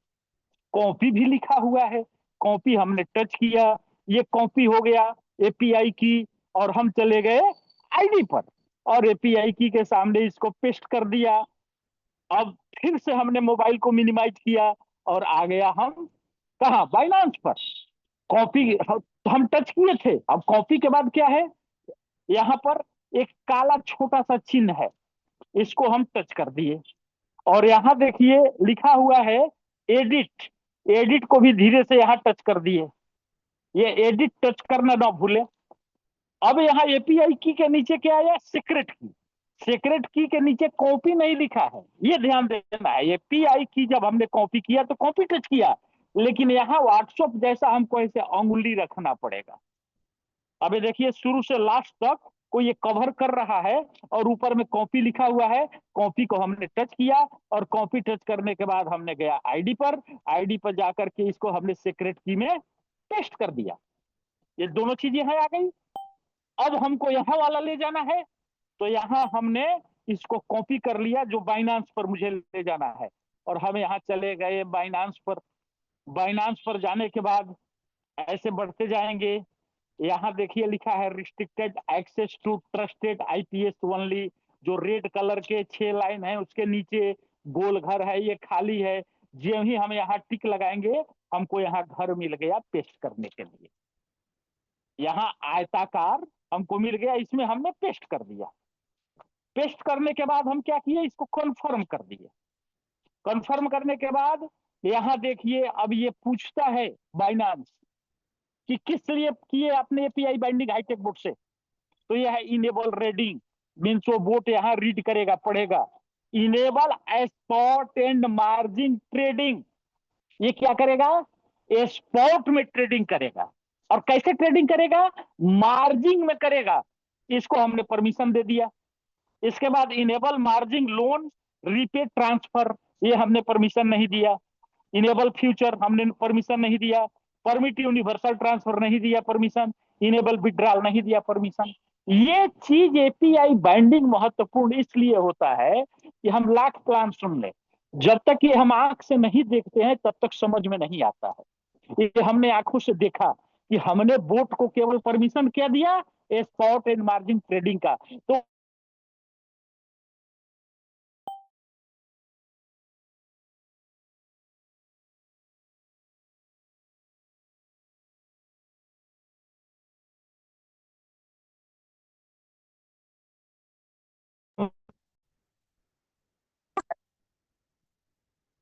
कॉपी भी लिखा हुआ है, कॉपी हमने टच किया, ये कॉपी हो गया एपीआई की। और हम चले गए आईडी पर और एपीआई की के सामने इसको पेस्ट कर दिया। अब फिर से हमने मोबाइल को मिनिमाइज किया और आ गया हम कहा, बाइनांस पर। कॉपी हम टच किए थे, अब कॉपी के बाद क्या है, यहाँ पर एक काला छोटा सा चिन्ह है, इसको हम टच कर दिए। और यहाँ देखिए लिखा हुआ है एडिट, एडिट को भी धीरे से यहाँ टच कर दिए। ये एडिट टच करना ना भूले। अब यहाँ एपीआई की के नीचे क्या आया, सीक्रेट की। सीक्रेट की के नीचे कॉपी नहीं लिखा है, ये ध्यान देना है। एपीआई की जब हमने कॉपी किया तो कॉपी टच किया, लेकिन यहाँ व्हाट्सएप जैसा हमको ऐसे अंगुली रखना पड़ेगा। अब देखिए शुरू से लास्ट तक कोई ये कवर कर रहा है और ऊपर में कॉपी लिखा हुआ है। कॉपी को हमने टच किया और कॉपी टच करने के बाद हमने गया आईडी पर, आईडी पर जाकर के इसको हमने सीक्रेट की में पेस्ट कर दिया। ये दोनों चीजें हैं आ गई। अब हमको यहाँ वाला ले जाना है, तो यहाँ हमने इसको कॉपी कर लिया जो बाइनांस पर मुझे ले जाना है, और हम यहाँ चले गए बाइनांस पर। बाइनांस पर जाने के बाद ऐसे बढ़ते जाएंगे। यहाँ देखिए लिखा है restricted access to trusted IPs only, जो रेड कलर के 6 लाइन है उसके नीचे गोल घर है, ये खाली है। जो ही हम यहाँ टिक लगाएंगे हमको यहाँ घर मिल गया पेस्ट करने के लिए। यहाँ आयताकार हमको मिल गया, इसमें हमने पेस्ट कर दिया। पेस्ट करने के बाद हम क्या किए, इसको कन्फर्म कर दिए। कन्फर्म करने के बाद यहाँ देखिए अब ये पूछता है बाइनांस कि किस लिए किए आपने एपीआई बाइंडिंग हाईटेक बोर्ड से, तो यह है इनेबल रीडिंग, मीन्स वो बोट यहाँ रीड करेगा, पढ़ेगा। Enable spot and margin trading, ये क्या करेगा, स्पॉट में ट्रेडिंग करेगा। और कैसे ट्रेडिंग करेगा, मार्जिन में करेगा। इसको हमने परमिशन दे दिया। इसके बाद enable margin loan repay transfer, ये हमने परमिशन नहीं दिया। इनेबल फ्यूचर हमने परमिशन नहीं दिया, परमिट यूनिवर्सल ट्रांसफर नहीं दिया परमिशन, इनेबल विड्रॉल नहीं दिया परमिशन। ये चीज एपीआई बाइंडिंग महत्वपूर्ण इसलिए होता है कि हम लाख प्लान सुन ले, जब तक कि हम आंख से नहीं देखते हैं तब तक समझ में नहीं आता है। ये हमने आंखों से देखा कि हमने बोट को केवल परमिशन क्या दिया, स्पॉट एंड मार्जिन ट्रेडिंग का। तो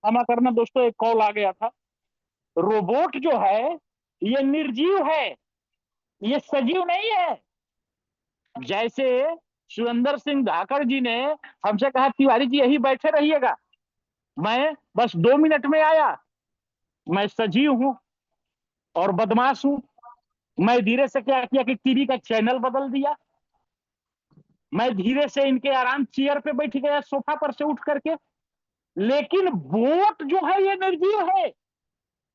क्षमा करना दोस्तों, एक कॉल आ गया था। रोबोट जो है ये निर्जीव है, ये सजीव नहीं है। जैसे सुरेंद्र सिंह धाकड़ जी ने हमसे कहा तिवारी जी यही बैठे रहिएगा, मैं बस 2 मिनट में आया। मैं सजीव हूं और बदमाश हूं। मैं धीरे से क्या किया कि टीवी का चैनल बदल दिया। मैं धीरे से इनके आराम चेयर पे बैठ गया, सोफा पर से उठ करके। लेकिन वोट जो है ये निर्जीव है,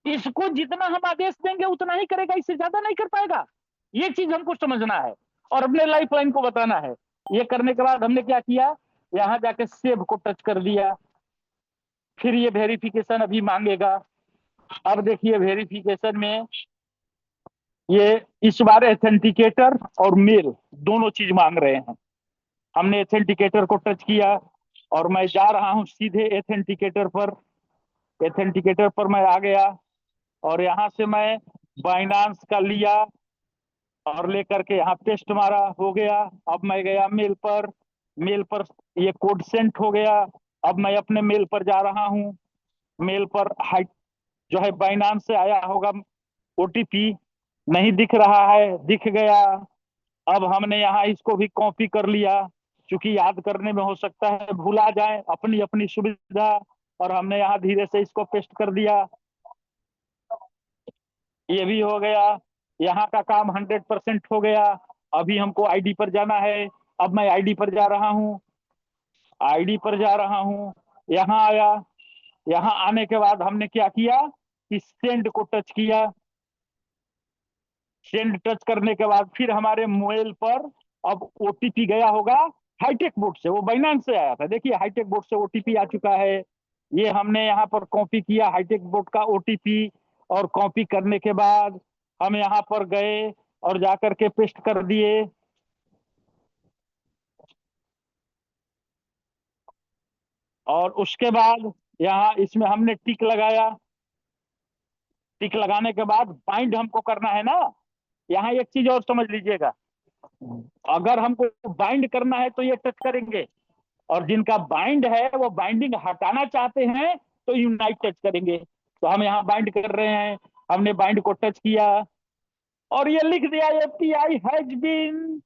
इसको जितना हम आदेश देंगे उतना ही करेगा, इससे ज्यादा नहीं कर पाएगा। ये चीज हमको समझना है और अपने लाइफ लाइन को बताना है। ये करने के बाद हमने क्या किया, यहां जाके सेव को टच कर दिया। फिर ये वेरिफिकेशन अभी मांगेगा। अब देखिए वेरिफिकेशन में ये इस बार एथेंटिकेटर और मेल दोनों चीज मांग रहे हैं। हमने एथेंटिकेटर को टच किया और मैं जा रहा हूं सीधे एथेंटिकेटर पर। एथेंटिकेटर पर मैं आ गया और यहां से मैं बाइनांस का लिया और लेकर के यहाँ पेस्ट मारा, हो गया। अब मैं गया मेल पर, मेल पर ये कोड सेंड हो गया। अब मैं अपने मेल पर जा रहा हूँ। मेल पर हाइट जो है बाइनांस से आया होगा ओटीपी, नहीं दिख रहा है, दिख गया। अब हमने यहाँ इसको भी कॉपी कर लिया, क्योंकि याद करने में हो सकता है भूला जाए, अपनी अपनी सुविधा। और हमने यहाँ धीरे से इसको पेस्ट कर दिया, ये भी हो गया। यहाँ का काम 100% हो गया। अभी हमको आईडी पर जाना है। अब मैं आईडी पर जा रहा हूँ, आईडी पर जा रहा हूँ। यहाँ आया, यहाँ आने के बाद हमने क्या किया कि सेंड को टच किया। सेंड टच करने के बाद फिर हमारे मोबाइल पर अब ओटीपी गया होगा हाईटेक बोर्ड से, वो बाइनांस से आया था। देखिए हाईटेक बोर्ड से ओटीपी आ चुका है। ये हमने यहाँ पर कॉपी किया हाईटेक बोर्ड का ओटीपी, और कॉपी करने के बाद हम यहाँ पर गए और जाकर के पेस्ट कर दिए। और उसके बाद यहाँ इसमें हमने टिक लगाया। टिक लगाने के बाद बाइंड हमको करना है ना। यहाँ एक चीज और समझ लीजिएगा, अगर हमको बाइंड करना है तो ये टच करेंगे, और जिनका बाइंड है वो बाइंडिंग हटाना चाहते हैं तो यूनाइट टच करेंगे। तो हम यहाँ बाइंड कर रहे हैं, हमने बाइंड को टच किया और ये लिख दिया एपीआई हैज बीन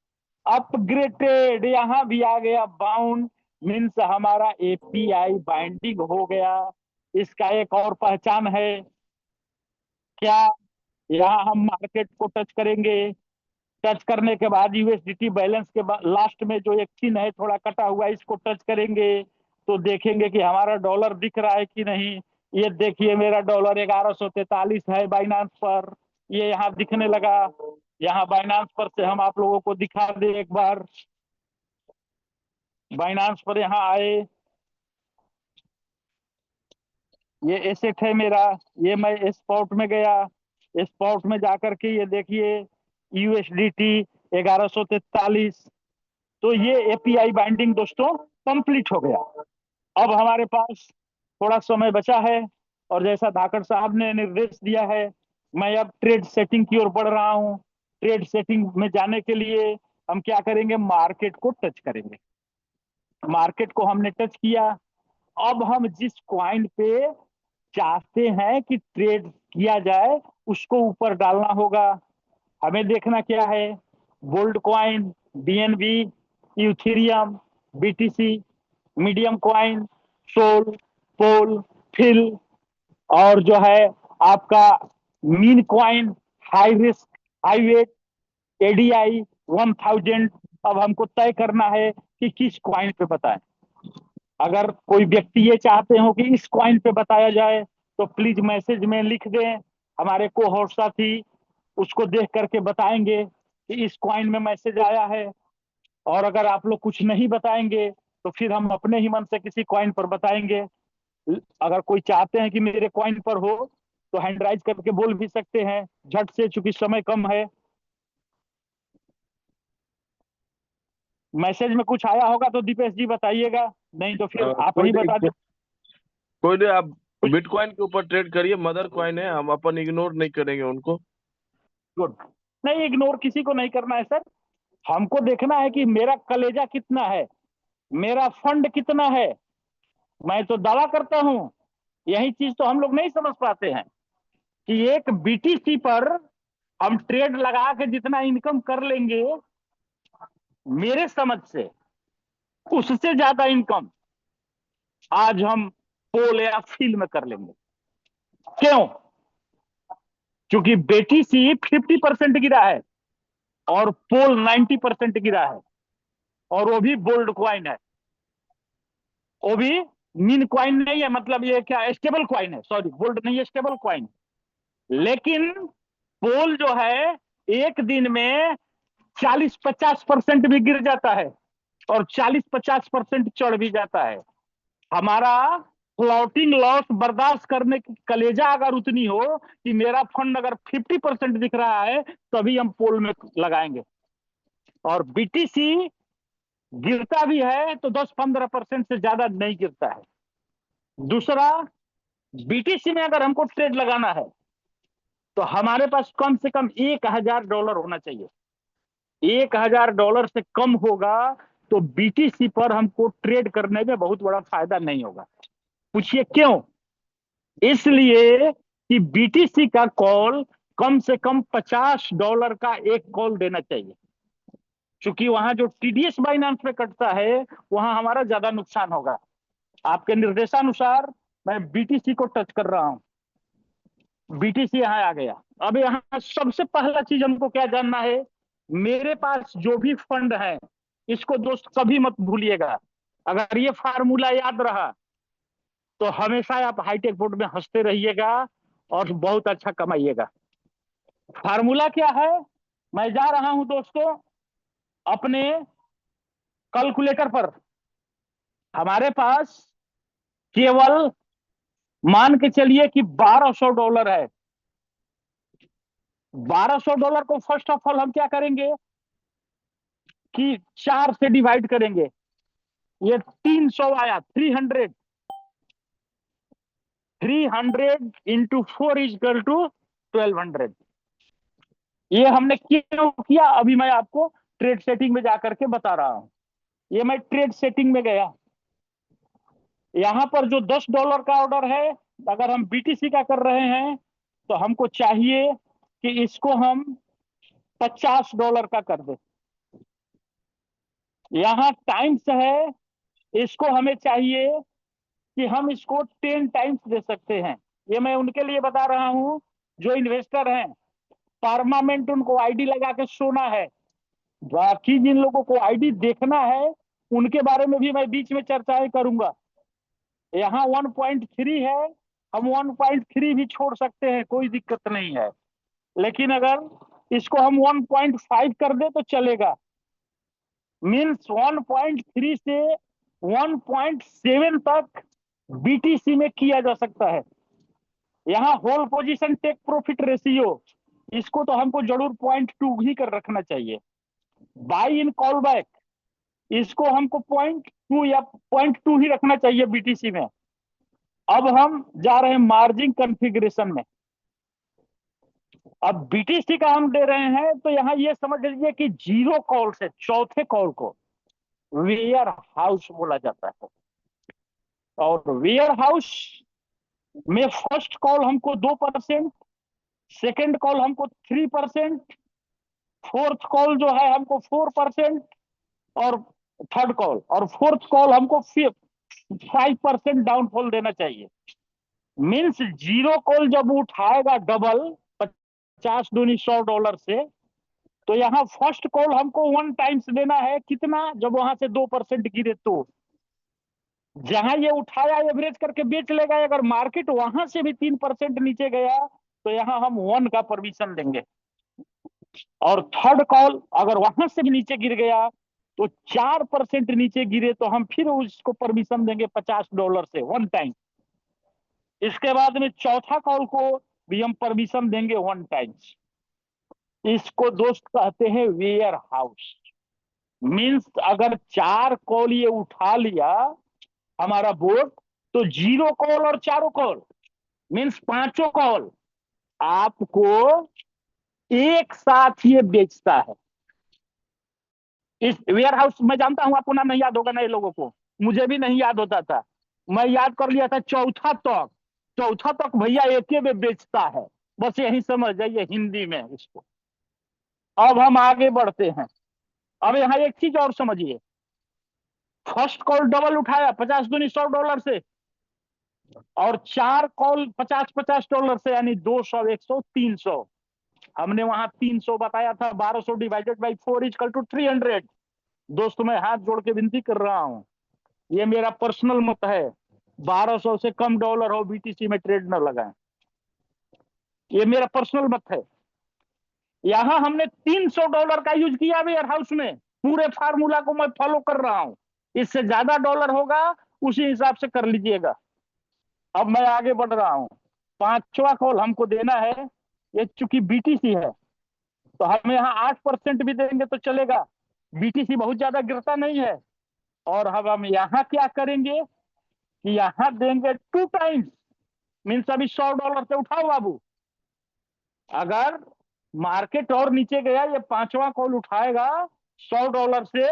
अपग्रेडेड। यहाँ भी आ गया बाउंड, मीन्स हमारा एपीआई बाइंडिंग हो गया। इसका एक और पहचान है क्या, यहाँ हम मार्केट को टच करेंगे। टच करने के बाद यूएसडीटी बैलेंस के बाद लास्ट में जो एक चिन्ह है थोड़ा कटा हुआ, इसको टच करेंगे तो देखेंगे कि हमारा डॉलर दिख रहा है कि नहीं। ये देखिए मेरा डॉलर 1143 है बाइनांस पर, ये यहाँ दिखने लगा। यहाँ बाइनांस पर से हम आप लोगों को दिखा दे एक बार। बाइनांस पर यहाँ आए, ये एसेट है मेरा, ये मैं स्पॉट में गया। स्पॉट में जाकर के ये देखिए यूएसडीटी 1143। तो ये एपीआई बाइंडिंग दोस्तों कंप्लीट हो गया। अब हमारे पास थोड़ा समय बचा है और जैसा धाकड़ साहब ने निर्देश दिया है, मैं अब ट्रेड सेटिंग की ओर बढ़ रहा हूं। ट्रेड सेटिंग में जाने के लिए हम क्या करेंगे, मार्केट को टच करेंगे। मार्केट को हमने टच किया। अब हम जिस क्वाइन पे चाहते हैं कि ट्रेड किया जाए उसको ऊपर डालना होगा। हमें देखना क्या है, gold coin, BNB, ethereum, BTC, medium coin, Sol, pol, fil, और जो है आपका mean coin, high risk, high weight, ADI 1000। अब हमको तय करना है कि किस क्वाइन पे बताएं। अगर कोई व्यक्ति ये चाहते हो कि इस क्वाइन पे बताया जाए तो प्लीज मैसेज में लिख दें, हमारे को होस्ट साथी उसको देख करके बताएंगे कि इस कॉइन में मैसेज आया है। और अगर आप लोग कुछ नहीं बताएंगे तो फिर हम अपने ही मन से किसी कॉइन पर बताएंगे। अगर कोई चाहते हैं कि मेरे कॉइन पर हो तो हैंड राइज करके बोल भी सकते हैं झट से, चूंकि समय कम है। मैसेज में कुछ आया होगा तो दीपेश जी बताइएगा, नहीं तो फिर आप ही बता दो। कोई नहीं, आप बिटकॉइन के ऊपर ट्रेड करिए, मदर कॉइन है, हम अपन इग्नोर नहीं करेंगे उनको। गुड, नहीं इग्नोर किसी को नहीं करना है सर, हमको देखना है कि मेरा कलेजा कितना है, मेरा फंड कितना है। मैं तो दावा करता हूं, यही चीज तो हम लोग नहीं समझ पाते हैं कि एक बीटीसी पर हम ट्रेड लगा के जितना इनकम कर लेंगे, मेरे समझ से उससे ज्यादा इनकम आज हम पोल या फील में कर लेंगे। क्यों? क्योंकि बीटीसी 50% गिरा है और पोल 90% गिरा है, और वो भी बोल्ड क्वाइन है, वो भी मीन क्वाइन नहीं है, मतलब ये क्या स्टेबल क्वाइन है, सॉरी बोल्ड नहीं है, स्टेबल क्वाइन। लेकिन पोल जो है एक दिन में 40-50% भी गिर जाता है और 40-50% चढ़ भी जाता है। हमारा फ्लोटिंग लॉस बर्दाश्त करने की कलेजा अगर उतनी हो कि मेरा फंड अगर 50% दिख रहा है तभी हम पोल में लगाएंगे। और बीटीसी गिरता भी है तो 10-15% से ज्यादा नहीं गिरता है। दूसरा, बीटीसी में अगर हमको ट्रेड लगाना है तो हमारे पास कम से कम $1,000 होना चाहिए। $1,000 से कम होगा तो बीटीसी पर हमको ट्रेड करने में बहुत बड़ा फायदा नहीं होगा। पूछिए क्यों? इसलिए कि बीटीसी का कॉल कम से कम $50 का एक कॉल देना चाहिए, क्योंकि वहां जो टीडीएस बाइनांस पे कटता है वहां हमारा ज्यादा नुकसान होगा। आपके निर्देशानुसार मैं बीटीसी को टच कर रहा हूं, बीटीसी यहाँ आ गया। अब यहाँ सबसे पहला चीज हमको क्या जानना है, मेरे पास जो भी फंड है, इसको दोस्त कभी मत भूलिएगा। अगर ये फार्मूला याद रहा तो हमेशा आप हाईटेक बोर्ड में हंसते रहिएगा और बहुत अच्छा कमाइएगा। फार्मूला क्या है? मैं जा रहा हूं दोस्तों अपने कैलकुलेटर पर, हमारे पास केवल मान के चलिए कि $1,200 है। $1,200 को फर्स्ट ऑफ ऑल हम क्या करेंगे कि 4 से डिवाइड करेंगे। ये 300 आया, 300 इंटू 4 इज इक्वल टू 1200। ये हमने क्यों किया अभी मैं आपको ट्रेड सेटिंग में जाकर के बता रहा हूं। ये मैं ट्रेड सेटिंग में गया, यहां पर जो $10 का ऑर्डर है, अगर हम बीटीसी का कर रहे हैं तो हमको चाहिए कि इसको हम $50 का कर दे। यहां टाइम्स है, इसको हमें चाहिए कि हम इसको 10 टाइम्स दे सकते हैं। ये मैं उनके लिए बता रहा हूं जो इन्वेस्टर हैं, परमानेंट उनको आईडी लगा के सोना है। बाकी जिन लोगों को आईडी देखना है उनके बारे में भी मैं बीच में चर्चाएं करूंगा। यहाँ 1.3 है, हम 1.3 भी छोड़ सकते हैं, कोई दिक्कत नहीं है। लेकिन अगर इसको हम 1.5 कर दे तो चलेगा। मीन्स 1.3 से 1.7 तक बीटीसी में किया जा सकता है। यहाँ whole position take profit ratio, इसको तो हमको जरूर 0.2 ही कर रखना चाहिए। बाई इन कॉल बैक, इसको हमको 0.2 या 0.2 ही रखना चाहिए बीटीसी में। अब हम जा रहे हैं मार्जिन कॉन्फ़िगरेशन में। अब बीटीसी का हम दे रहे हैं तो यहाँ ये समझ लीजिए कि 0 कॉल से चौथे कॉल को वेयर हाउस बोला जाता है। और वेयर हाउस में फर्स्ट कॉल हमको 2%, सेकेंड कॉल हमको 3%, फोर्थ कॉल जो है हमको 4%, और थर्ड कॉल और फोर्थ कॉल हमको 5% डाउनफॉल देना चाहिए। मीन्स 0 कॉल जब उठाएगा डबल 50 दूनी $100 से, तो यहाँ फर्स्ट कॉल हमको 1 टाइम्स देना है। कितना? जब वहां से 2% गिरे तो जहां ये उठाया एवरेज करके बेच लेगा। अगर मार्केट वहां से भी 3% नीचे गया तो यहाँ हम 1 का परमिशन देंगे। और थर्ड कॉल अगर वहां से भी नीचे गिर गया तो 4% नीचे गिरे तो हम फिर उसको परमिशन देंगे $50 से 1 टाइम। इसके बाद में चौथा कॉल को भी हम परमिशन देंगे 1 टाइम्स। इसको दोस्त कहते हैं वेयर हाउस। मीन्स अगर 4 कॉल ये उठा लिया हमारा बोर्ड तो 0 कॉल और 4 कॉल मीन्स 5 कॉल आपको एक साथ ये बेचता है। इस वेयर हाउस मैं जानता हूं आपको नाम नहीं याद होगा नए लोगों को, मुझे भी नहीं याद होता था, मैं याद कर लिया था। चौथा तक भैया एक में बेचता है, बस यही समझ जाइए हिंदी में इसको। अब हम आगे बढ़ते हैं। अब यहाँ एक चीज और समझिए, फर्स्ट कॉल डबल उठाया 50 दूनी $100 से, और 4 कॉल $50 से, यानी 200 100 300। हमने वहां 300 बताया था, 1200 divided by 4 is equal to 300। दोस्तों मैं हाथ जोड़ के विनती कर रहा हूं, ये मेरा पर्सनल मत है, 1200 से कम डॉलर हो बीटीसी में ट्रेड न लगाएं, ये मेरा पर्सनल मत है। यहां हमने $300 का यूज किया वेयर हाउस में, पूरे फार्मूला को मैं फॉलो कर रहा हूं। इससे ज्यादा डॉलर होगा उसी हिसाब से कर लीजिएगा। अब मैं आगे बढ़ रहा हूं। 5वां कॉल हमको देना है, ये चूंकि बीटीसी है तो हम यहाँ 8% भी देंगे तो चलेगा, बीटीसी बहुत ज्यादा गिरता नहीं है। और अब हम यहाँ क्या करेंगे कि यहाँ देंगे 2 टाइम्स। मीन्स अभी $100 से उठाओ बाबू, अगर मार्केट और नीचे गया ये 5वां कॉल उठाएगा $100 से,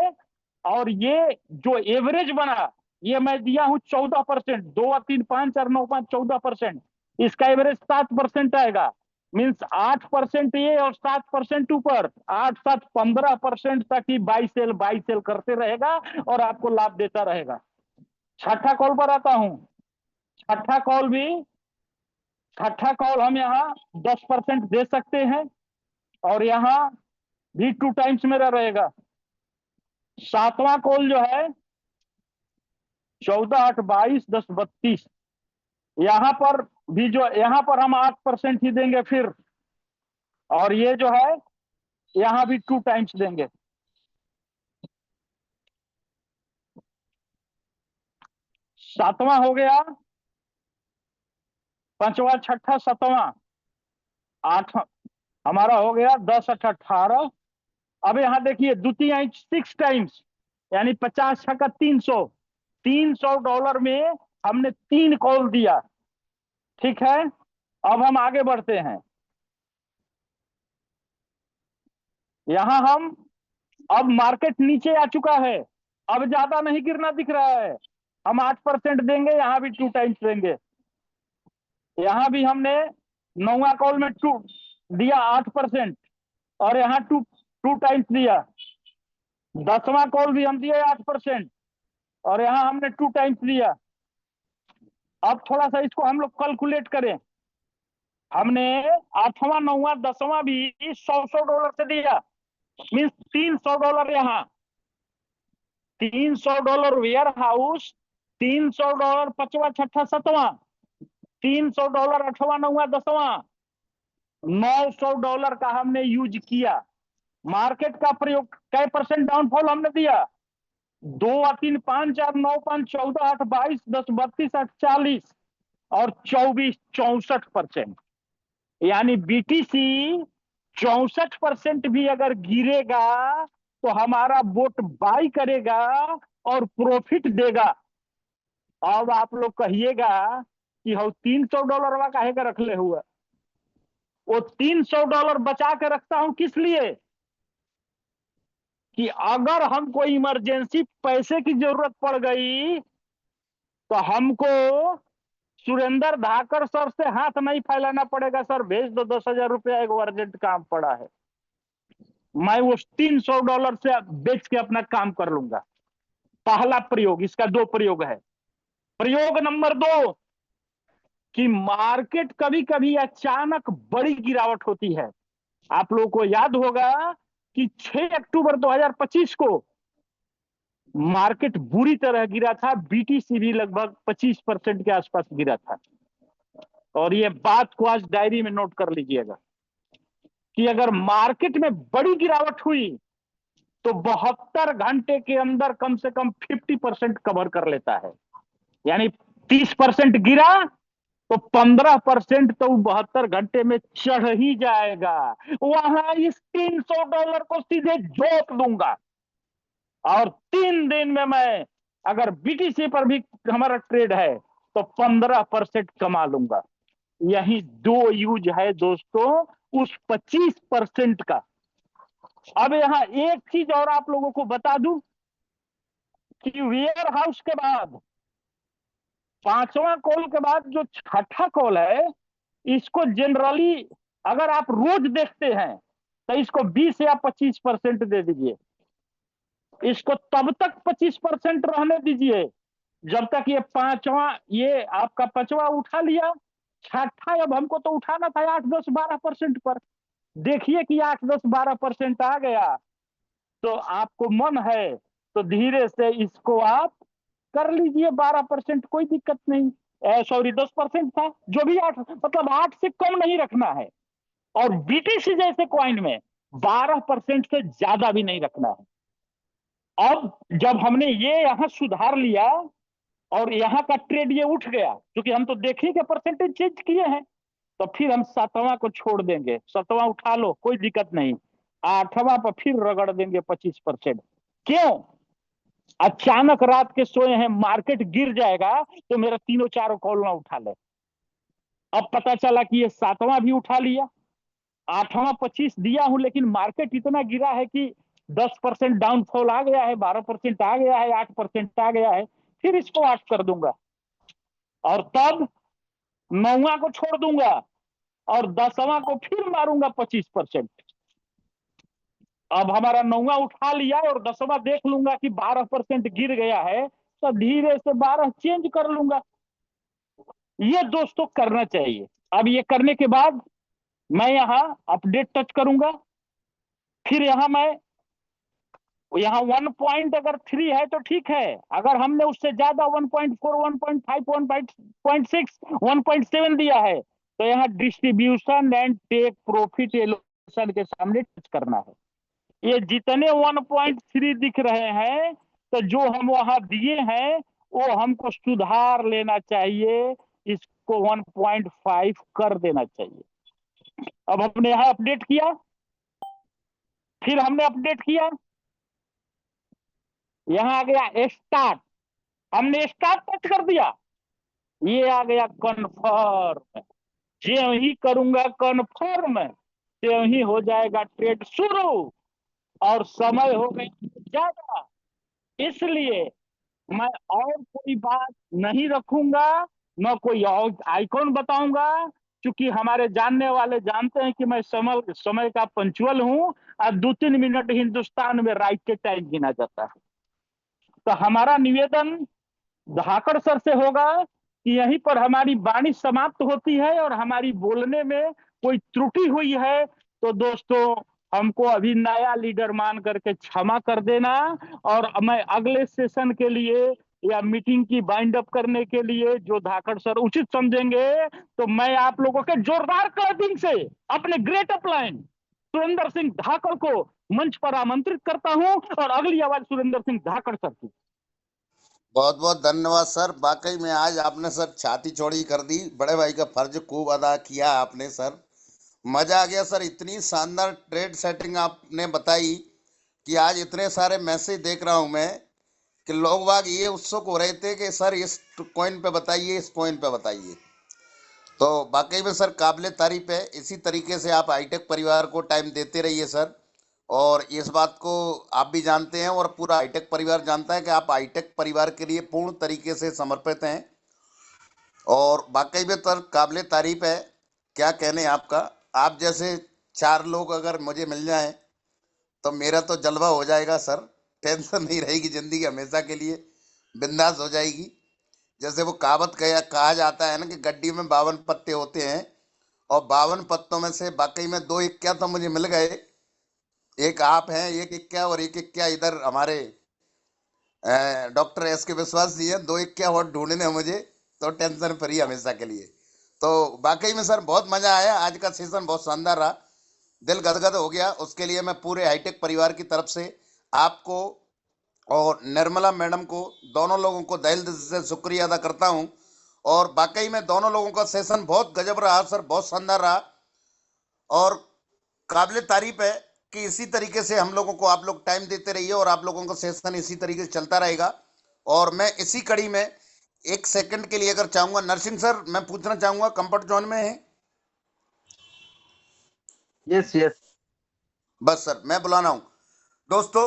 और ये जो एवरेज बना ये मैं दिया हूं 14%, 2 3 5 4 9 5 14%, इसका एवरेज 7% आएगा। मीन्स 8% ये और 7% ऊपर, 8 7 15% तक ही बाई सेल करते रहेगा और आपको लाभ देता रहेगा। छठा कॉल पर आता हूं। छठा कॉल हम यहाँ 10% दे सकते हैं और यहाँ भी 2 टाइम्स मेरा रहेगा। 7वां कॉल जो है 14 8 22 10 32, यहाँ पर भी जो यहाँ पर हम 8% ही देंगे फिर, और ये जो है यहाँ भी 2 टाइम्स देंगे। 7वां हो गया, 5वां 6ठा 7वां 8 हमारा हो गया 10 8 18। अब यहाँ देखिए द्वितीय 6 टाइम्स, यानी 50 छक्का 300, $300 में हमने 3 कॉल दिया। ठीक है, अब हम आगे बढ़ते हैं। यहां हम, अब मार्केट नीचे आ चुका है, अब ज्यादा नहीं गिरना दिख रहा है, हम 8% देंगे, यहां भी 2 टाइम्स देंगे। यहां भी हमने 9वां कॉल में 2 दिया 8%, और यहाँ 2 टाइम्स दिया। 10वां कॉल भी हम दिए 8%, और यहाँ हमने 2 टाइम्स दिया। अब थोड़ा सा इसको हम लोग कैलकुलेट करें। हमने 8वां 9वां 10वां भी $100 से दिया, मीन्स $300 यहाँ, $300 वेयर हाउस, $300 5वां 6ठा 7वां, $300 8वां 9वां 10वां, $900 का हमने यूज किया। मार्केट का प्रयोग कै परसेंट डाउनफॉल हमने दिया, 2 3 5 4 9 5 14 8 22 10 32 8 40 और 24 64%, यानी बीटीसी 64% भी अगर गिरेगा तो हमारा बोट बाई करेगा और प्रॉफिट देगा। अब आप लोग कहिएगा कि हम $300 काहे का रख ले हुआ, वो $300 बचा के रखता हूं किस लिए कि अगर हमको इमरजेंसी पैसे की जरूरत पड़ गई तो हमको सुरेंद्र धाकर सर से हाथ नहीं फैलाना पड़ेगा, सर भेज दो 10,000 रुपया, एक अर्जेंट काम पड़ा है, मैं उस $300 से बेच के अपना काम कर लूंगा। पहला प्रयोग, इसका 2 प्रयोग है। प्रयोग नंबर 2 कि मार्केट कभी कभी अचानक बड़ी गिरावट होती है। आप लोगों को याद होगा कि 6 अक्टूबर 2025 को मार्केट बुरी तरह गिरा था, बीटीसी भी लगभग 25% के आसपास गिरा था। और ये बात को आज डायरी में नोट कर लीजिएगा कि अगर मार्केट में बड़ी गिरावट हुई तो 72 घंटे के अंदर कम से कम 50% कवर कर लेता है। यानी 30% गिरा तो 15% तो 72 घंटे में चढ़ ही जाएगा। वहां इस $300 को सीधे जोत दूंगा और 3 दिन में मैं, अगर बीटीसी पर भी हमारा ट्रेड है तो 15% कमा लूंगा। यही दो यूज है दोस्तों उस 25% का। अब यहां एक चीज और आप लोगों को बता दूं कि वेयर हाउस के बाद 5वां कॉल के बाद जो छठा कॉल है, इसको जनरली अगर आप रोज देखते हैं तो इसको 20 या 25% दे दीजिए। इसको तब तक 25% रहने दीजिए जब तक ये ये आपका 5वां उठा लिया, छठा अब हमको तो उठाना था 8, 10, 12% पर। देखिए कि 8, 10, 12% आ गया तो आपको मन है तो धीरे से इसको आप कर लीजिए 12%, कोई दिक्कत नहीं। सॉरी 10% था, जो भी 8, मतलब 8 से कम नहीं रखना है। और बीटीसी जैसे कॉइन में 12% से ज्यादा भी नहीं रखना है। अब जब हमने ये यहां सुधार लिया और यहाँ का ट्रेड ये उठ गया, क्योंकि हम तो देखे कि परसेंटेज चेंज किए हैं, तो फिर हम 7वां को छोड़ देंगे। 7वां उठा लो, कोई दिक्कत नहीं। 8वां पर फिर रगड़ देंगे 25%। क्यों? अचानक रात के सोए हैं, मार्केट गिर जाएगा तो मेरा तीनों चारों कॉल ना उठा ले। अब पता चला कि ये 7वां भी उठा लिया, 8वां 25 दिया हूं, लेकिन मार्केट इतना गिरा है कि 10% डाउनफॉल आ गया है, 12% आ गया है, 8% आ गया है, फिर इसको 8 कर दूंगा और तब 9वां को छोड़ दूंगा और 10वां को फिर मारूंगा 25%। अब हमारा 9वां उठा लिया और 10वां देख लूंगा कि 12% गिर गया है तो धीरे से 12 चेंज कर लूंगा। ये दोस्तों करना चाहिए। अब ये करने के बाद मैं यहाँ अपडेट टच करूंगा, फिर यहाँ 1.3 है तो ठीक है। अगर हमने उससे ज्यादा 1.4, 1.5, 1.6, 1.7 दिया है तो यहाँ distribution and take profit allocation के सामने टच करना है। ये जितने 1.3 दिख रहे हैं तो जो हम वहां दिए हैं वो हमको सुधार लेना चाहिए, इसको 1.5 कर देना चाहिए। अब हमने यहाँ अपडेट किया, फिर हमने अपडेट किया, यहाँ आ गया स्टार्ट, हमने स्टार्ट टच कर दिया, ये आ गया कन्फर्म। जो ही करूंगा कन्फर्म तो ही हो जाएगा ट्रेड शुरू और समय हो गई ज्यादा, इसलिए मैं और कोई बात नहीं रखूंगा, न कोई और आइकॉन बताऊंगा, क्योंकि हमारे जानने वाले जानते हैं कि मैं समय का पंचुअल हूं और 2-3 मिनट हिंदुस्तान में राइट के टाइम गिना जाता है। तो हमारा निवेदन धाकड़ सर से होगा कि यहीं पर हमारी वाणी समाप्त होती है और हमारी बोलने में कोई त्रुटि हुई है तो दोस्तों हमको अभी नया लीडर मान करके क्षमा कर देना। और मैं अगले सेशन के लिए या मीटिंग की बाइंड अप करने के लिए जो धाकड़ सर उचित समझेंगे तो मैं आप लोगों के जोरदार क्लैपिंग से अपने ग्रेट अपलाइन सुरेंद्र सिंह धाकड़ को मंच पर आमंत्रित करता हूं और अगली आवाज सुरेंद्र सिंह धाकड़ सर की। बहुत बहुत धन्यवाद सर। वाकई में आज आपने सर छाती चौड़ी कर दी, बड़े भाई का फर्ज खूब अदा किया आपने सर। मजा आ गया सर, इतनी शानदार ट्रेड सेटिंग आपने बताई कि आज इतने सारे मैसेज देख रहा हूं मैं कि लोग बाग ये उत्सुक हो रहे थे कि सर इस कॉइन पे बताइए, इस कॉइन पे बताइए। तो वाकई में सर काबिले तारीफ है। इसी तरीके से आप हाईटेक परिवार को टाइम देते रहिए सर। और इस बात को आप भी जानते हैं और पूरा हाईटेक परिवार जानता है कि आप हाईटेक परिवार के लिए पूर्ण तरीके से समर्पित हैं और वाकई में सर काबिले तारीफ है। क्या कहने आपका। आप जैसे 4 लोग अगर मुझे मिल जाएं तो मेरा तो जलवा हो जाएगा सर। टेंशन नहीं रहेगी, जिंदगी हमेशा के लिए बिंदास हो जाएगी। जैसे वो कहावत कहा जाता है ना कि गड्डी में 52 पत्ते होते हैं और 52 पत्तों में से वाकई में 2 इक्का तो मुझे मिल गए। एक आप हैं, एक इक्का, और एक इक्का इधर हमारे डॉक्टर एस के विश्वास जी है, 2-1 के अवार्ड ढूंढने हैं मुझे, तो टेंशन फ्री हमेशा के लिए। तो वाकई में सर बहुत मजा आया, आज का सेशन बहुत शानदार रहा, दिल गदगद हो गया। उसके लिए मैं पूरे हाईटेक परिवार की तरफ से आपको और निर्मला मैडम को, दोनों लोगों को दिल से शुक्रिया अदा करता हूं। और वाकई में दोनों लोगों का सेशन बहुत गजब रहा सर, बहुत शानदार रहा और काबिल तारीफ है कि इसी तरीके से हम लोगों को आप लोग टाइम देते रहिए और आप लोगों का सेशन इसी तरीके से चलता रहेगा। और मैं इसी कड़ी में एक सेकंड के लिए अगर चाहूंगा, नरसिंह सर मैं पूछना चाहूंगा, कंफर्ट जोन में है? Yes yes. बस सर मैं बुलाना हूं। दोस्तों,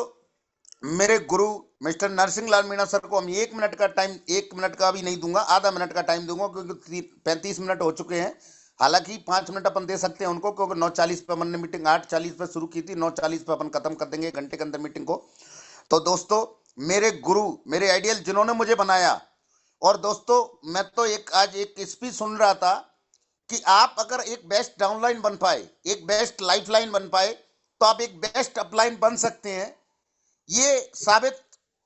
मेरे गुरु मिस्टर नरसिंह लाल मीणा सर को हम 1 मिनट का टाइम, 1 मिनट का भी नहीं दूंगा, आधा मिनट का टाइम दूंगा, क्योंकि 35 मिनट हो चुके हैं। हालांकि 5 मिनट अपन दे सकते हैं उनको, क्योंकि 9:40 पे अपन ने मीटिंग 8:40 पे शुरू की थी, 9:40 पे अपन खत्म कर देंगे, घंटे के अंदर मीटिंग को। तो दोस्तों, मेरे गुरु, मेरे आइडियल जिन्होंने मुझे बनाया, और दोस्तों मैं तो आज एक स्पीच सुन रहा था कि आप अगर एक बेस्ट डाउनलाइन बन पाए, एक बेस्ट लाइफलाइन बन पाए, तो आप एक बेस्ट अपलाइन बन सकते हैं। ये साबित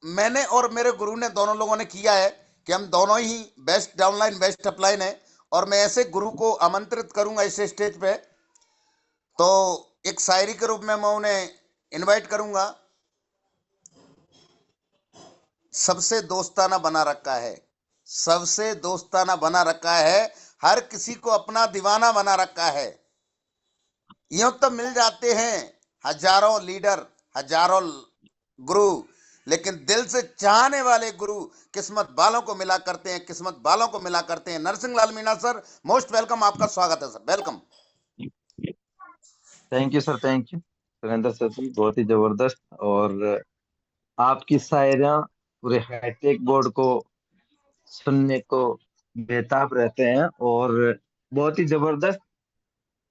मैंने और मेरे गुरु ने, दोनों लोगों ने किया है कि हम दोनों ही बेस्ट डाउनलाइन बेस्ट अपलाइन है। और मैं ऐसे गुरु को आमंत्रित करूंगा इस स्टेज पे, तो एक शायरी के रूप में मैं उन्हें इनवाइट करूंगा। सबसे दोस्ताना बना रखा है, सबसे दोस्ताना बना रखा है, हर किसी को अपना दीवाना बना रखा है। यूं तो मिल जाते हैं हजारों लीडर, हजारों गुरु, लेकिन दिल से चाहने वाले गुरु किस्मत वालों को मिला करते हैं, किस्मत वालों को मिला करते हैं। Narsingh Lal Meena sir, most welcome, आपका स्वागत है sir, welcome. Thank you sir, thank you Surendra sir ji, बहुत ही जबरदस्त। और आपकी शायरियाँ पूरे हाईटेक बोर्ड को सुनने को बेताब रहते हैं, और बहुत ही जबरदस्त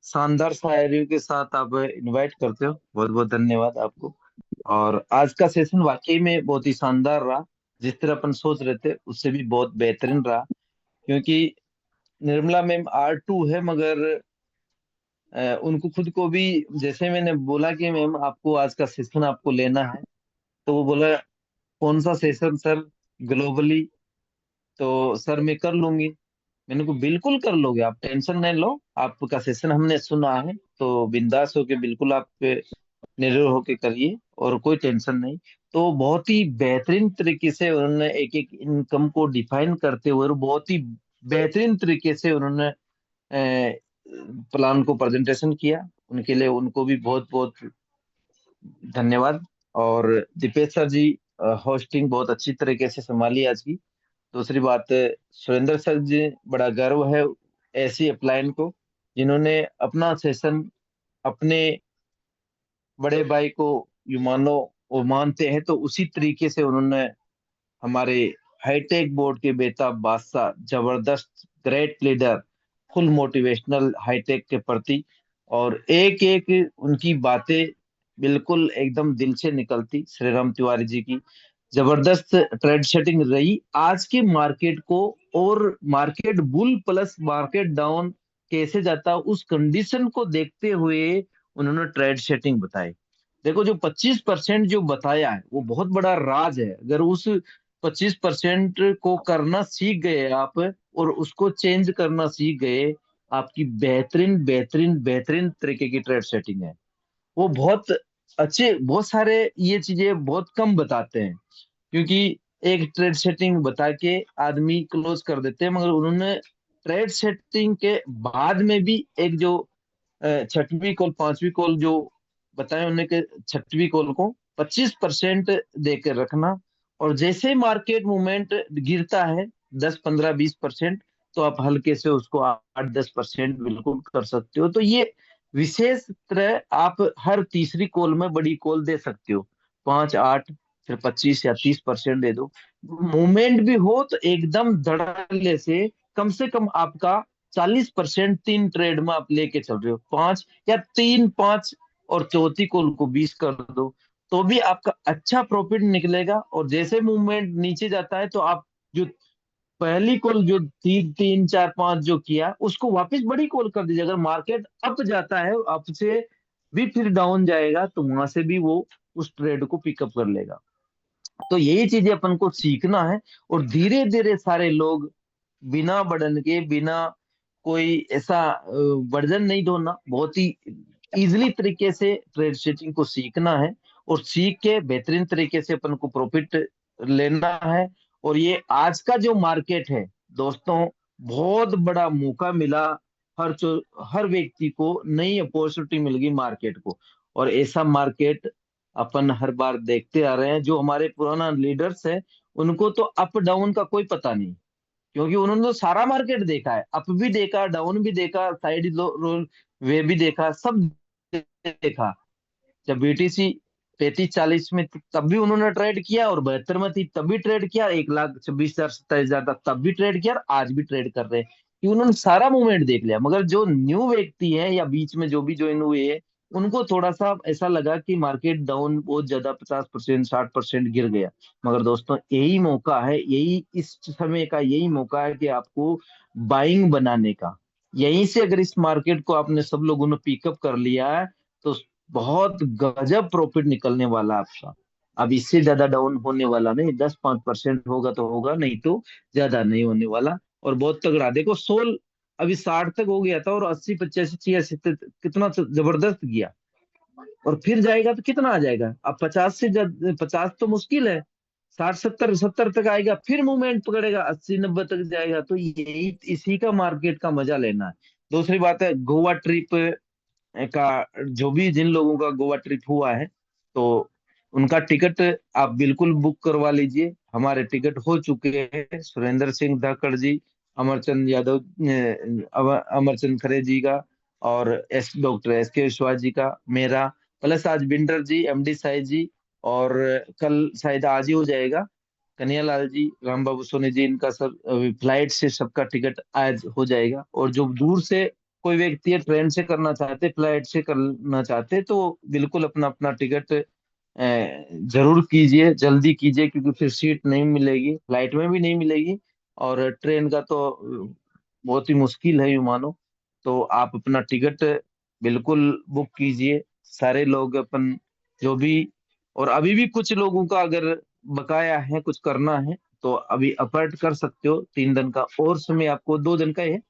शानदार शायरियों के साथ आप इनवाइट करते हो। बहुत बहुत धन्यवाद आपको। और आज का सेशन वाकई में बहुत ही शानदार रहा, जिस तरह अपन सोच रहे थे उससे भी बहुत बेहतरीन रहा। क्योंकि निर्मला मैम R2 है, मगर उनको खुद को भी, जैसे मैंने बोला कि मैम आपको आज का सेशन आपको लेना है, तो वो बोला कौन सा सेशन सर, ग्लोबली? तो सर मैं कर लूंगी। मैंने को बिल्कुल कर लोगे, आप टेंशन नहीं लो, आपका सेशन हमने सुना है, तो बिंदास होके बिल्कुल आप निर्भर होके करिए, और कोई टेंशन नहीं। तो बहुत ही बेहतरीन तरीके से उन्होंने एक एक इनकम को डिफाइन करते हुए, और बहुत ही बेहतरीन तरीके से उन्होंने प्लान को प्रेजेंटेशन किया। उनके लिए उनको भी बहुत बहुत धन्यवाद। और दीपेश सर जी, होस्टिंग बहुत अच्छी तरीके से संभाली आज की। दूसरी बात, सुरेंद्र सर जी, बड़ा गर्व है ऐसी अपलाइन को जिन्होंने अपना सेशन अपने बड़े भाई को यू मानो वो मानते हैं, तो उसी तरीके से उन्होंने हमारे हाईटेक बोर्ड के बेताब बादशाह, जबरदस्त great leader, full motivational hitech के प्रति, और एक एक उनकी बातें बिल्कुल एकदम दिल से निकलती। श्री राम तिवारी जी की जबरदस्त ट्रेड सेटिंग रही आज के मार्केट को, और market bull plus market down कैसे जाता उस कंडीशन को देखते हुए उन्होंने ट्रेड सेटिंग बताई। देखो, जो 25% जो बताया है वो बहुत बड़ा राज है। अगर उस 25% को करना सीख गए आप, और उसको चेंज करना सीख गए, आपकी बेहतरीन बेहतरीन बेहतरीन तरीके की ट्रेड सेटिंग है। वो बहुत अच्छे, बहुत सारे ये चीजें बहुत कम बताते हैं, क्योंकि एक ट्रेड सेटिंग बता के आदमी क्लोज कर देते हैं, मगर उन्होंने ट्रेड सेटिंग के बाद में भी एक जो छठवीं कॉल, पांचवी कॉल जो बताए उन्हें, कि छठवीं कॉल को 25% देकर रखना, और जैसे मार्केट मूवमेंट गिरता है 10 15 20%, तो आप हल्के से उसको 8 10% बिल्कुल कर सकते हो। तो ये विशेष तरह आप हर तीसरी कॉल में बड़ी कॉल दे सकते हो, 5 8 फिर 25 या 30% दे दो। मूवमेंट भी हो तो एकदम धड़ल्ले से कम आपका 40% 3 ट्रेड में आप लेके चल रहे हो, 5 या 3 5, और चौथी कॉल को 20 कर दो, तो भी आपका अच्छा प्रॉफिट निकलेगा। और जैसे मूवमेंट नीचे जाता है, तो आप जो पहली कॉल जो 3 3 4 5 जो किया, उसको वापस बड़ी कॉल कर दीजिए। अगर मार्केट अप जाता है, अप से भी फिर डाउन जाएगा, तो वहां से भी वो उस ट्रेड को पिकअप कर लेगा। तो यही चीजें अपन को सीखना है, और धीरे धीरे सारे लोग बिना बर्डन के, बिना कोई ऐसा वर्जन नहीं ढूंढना, बहुत ही इजीली तरीके से ट्रेड सेटिंग को सीखना है, और सीख के बेहतरीन तरीके से अपन को प्रॉफिट लेना है। और ये आज का जो मार्केट है दोस्तों, बहुत बड़ा मौका मिला, हर व्यक्ति को नई अपॉर्चुनिटी मिल गई मार्केट को। और ऐसा मार्केट अपन हर बार देखते आ रहे हैं। जो हमारे पुराना लीडर्स है, उनको तो अप डाउन का कोई पता नहीं, क्योंकि उन्होंने तो सारा मार्केट देखा है, अप भी देखा, डाउन भी देखा, साइड रोल वे भी देखा, सब देखा। जब बीटीसी 35-40 में थी, तब भी उन्होंने ट्रेड किया, और 72 में थी तब भी ट्रेड किया, 1,26,000 27,000 था तब भी ट्रेड किया, और आज भी ट्रेड कर रहे हैं, कि उन्होंने सारा मूवमेंट देख लिया। मगर जो न्यू व्यक्ति है या बीच में जो भी ज्वाइन हुए हैं, उनको थोड़ा सा ऐसा लगा कि मार्केट डाउन बहुत ज्यादा, 50% 60% गिर गया। मगर दोस्तों यही मौका है, यही इस समय का यही मौका है कि आपको बाइंग बनाने का। यहीं से अगर इस मार्केट को आपने सब लोगों ने पिकअप कर लिया है, तो बहुत गजब प्रॉफिट निकलने वाला आपका। अब इससे ज्यादा डाउन होने वाला नहीं, 10-5% होगा तो होगा, नहीं तो ज्यादा नहीं होने वाला। और बहुत तगड़ा देखो, सोल अभी 60 तक हो गया था, और 80 85 86 तक कितना जबरदस्त गया। और फिर जाएगा तो कितना आ जाएगा, अब 50 तो मुश्किल है, 60 70 तक आएगा, फिर मूवमेंट पकड़ेगा, 80 90 तक जाएगा। तो यही इसी का मार्केट का मजा लेना है। दूसरी बात है, गोवा ट्रिप का, जो भी जिन लोगों का गोवा ट्रिप हुआ है, तो उनका टिकट आप बिल्कुल बुक करवा लीजिए। हमारे टिकट हो चुके हैं, सुरेंद्र सिंह धाकड़ जी, अमरचंद यादव, अमरचंद खरे जी का, और डॉक्टर SK विश्वास जी का, मेरा, प्लस आज बिंडर जी, MD साई जी, और कल शायद आज ही हो जाएगा, कन्हैयालाल जी, राम बाबू सोनी जी, इनका सब फ्लाइट से सबका टिकट आज हो जाएगा। और जो दूर से कोई व्यक्ति है, ट्रेन से करना चाहते, फ्लाइट से करना चाहते, तो बिल्कुल अपना अपना टिकट जरूर कीजिए, जल्दी कीजिए, क्योंकि फिर सीट नहीं मिलेगी, फ्लाइट में भी नहीं मिलेगी, और ट्रेन का तो बहुत ही मुश्किल है, यूं मानो। तो आप अपना टिकट बिल्कुल बुक कीजिए, सारे लोग अपन जो भी। और अभी भी कुछ लोगों का अगर बकाया है, कुछ करना है, तो अभी अपॉर्ट कर सकते हो, 3 दिन का और समय आपको, 2 दिन का है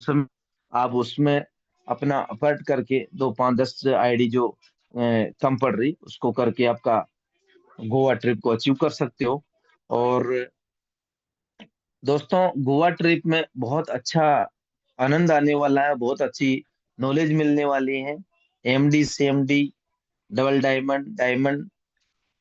समय, आप उसमें अपना अपॉर्ट करके 2 5 10 ID जो कम पड़ रही, उसको करके आपका गोवा ट्रिप को अचीव कर सकते हो। और दोस्तों, गोवा ट्रिप में बहुत अच्छा आनंद आने वाला है, बहुत अच्छी नॉलेज मिलने वाली है। MD CMD, double diamond, diamond,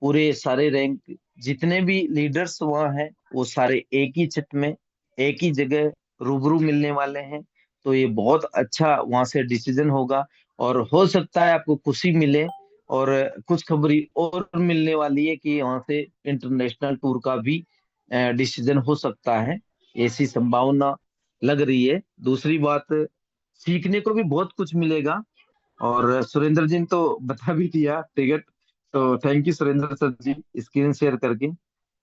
पूरे सारे रैंक, जितने भी लीडर्स वहाँ हैं, वो सारे एक ही छत में, एक ही जगह रूबरू मिलने वाले हैं। तो ये बहुत अच्छा वहाँ से डिसीजन होगा, और हो सकता है आपको खुशी मिले, और कुछ खबरी और मिलने वाली है कि वहाँ से इंटरनेशनल टूर का भी डिसीजन हो सकता है, ऐसी संभावना लग रही है। दूसरी बात, सीखने को भी बहुत कुछ मिलेगा। और सुरेंद्र जी ने तो बता भी दिया टिकट, तो thank you Surendra sir ji, screen share करके।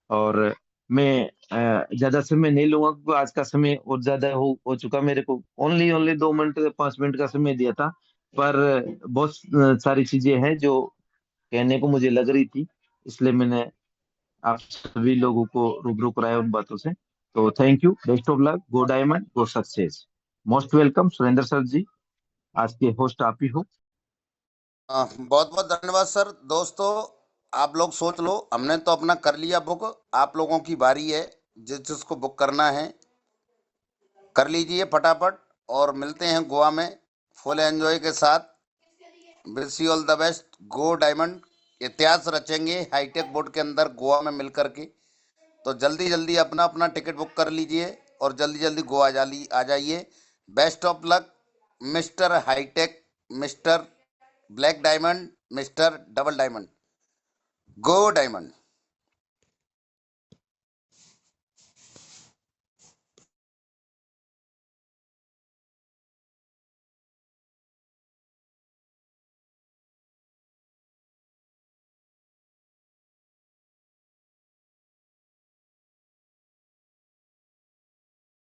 और मैं ज्यादा समय नहीं लूंगा, क्योंकि आज का समय और ज्यादा हो चुका, मेरे को ओनली ओनली 2 मिनट 5 मिनट का समय दिया था, पर बहुत सारी चीजें हैं जो कहने को मुझे लग रही थी, इसलिए मैंने आप सभी लोगों को रूबरू कराया उन बातों से। तो thank you, best of luck, go diamond, go success. Most welcome Surendra sir ji, आज के होस्ट आप ही हो। बहुत बहुत धन्यवाद सर। दोस्तों, आप लोग सोच लो, हमने तो अपना कर लिया बुक, आप लोगों की बारी है, जिस जिसको बुक करना है कर लीजिए फटाफट, और मिलते हैं गोवा में फुल एंजॉय के साथ। Wish you all the best, go diamond, इतिहास रचेंगे हाईटेक बोर्ड के अंदर गोवा में मिल करके। तो जल्दी जल्दी अपना अपना टिकट बुक कर लीजिए, और जल्दी जल्दी गोवा आ जाइए। Best of luck mister hitech, mister black diamond, mister double diamond, go diamond.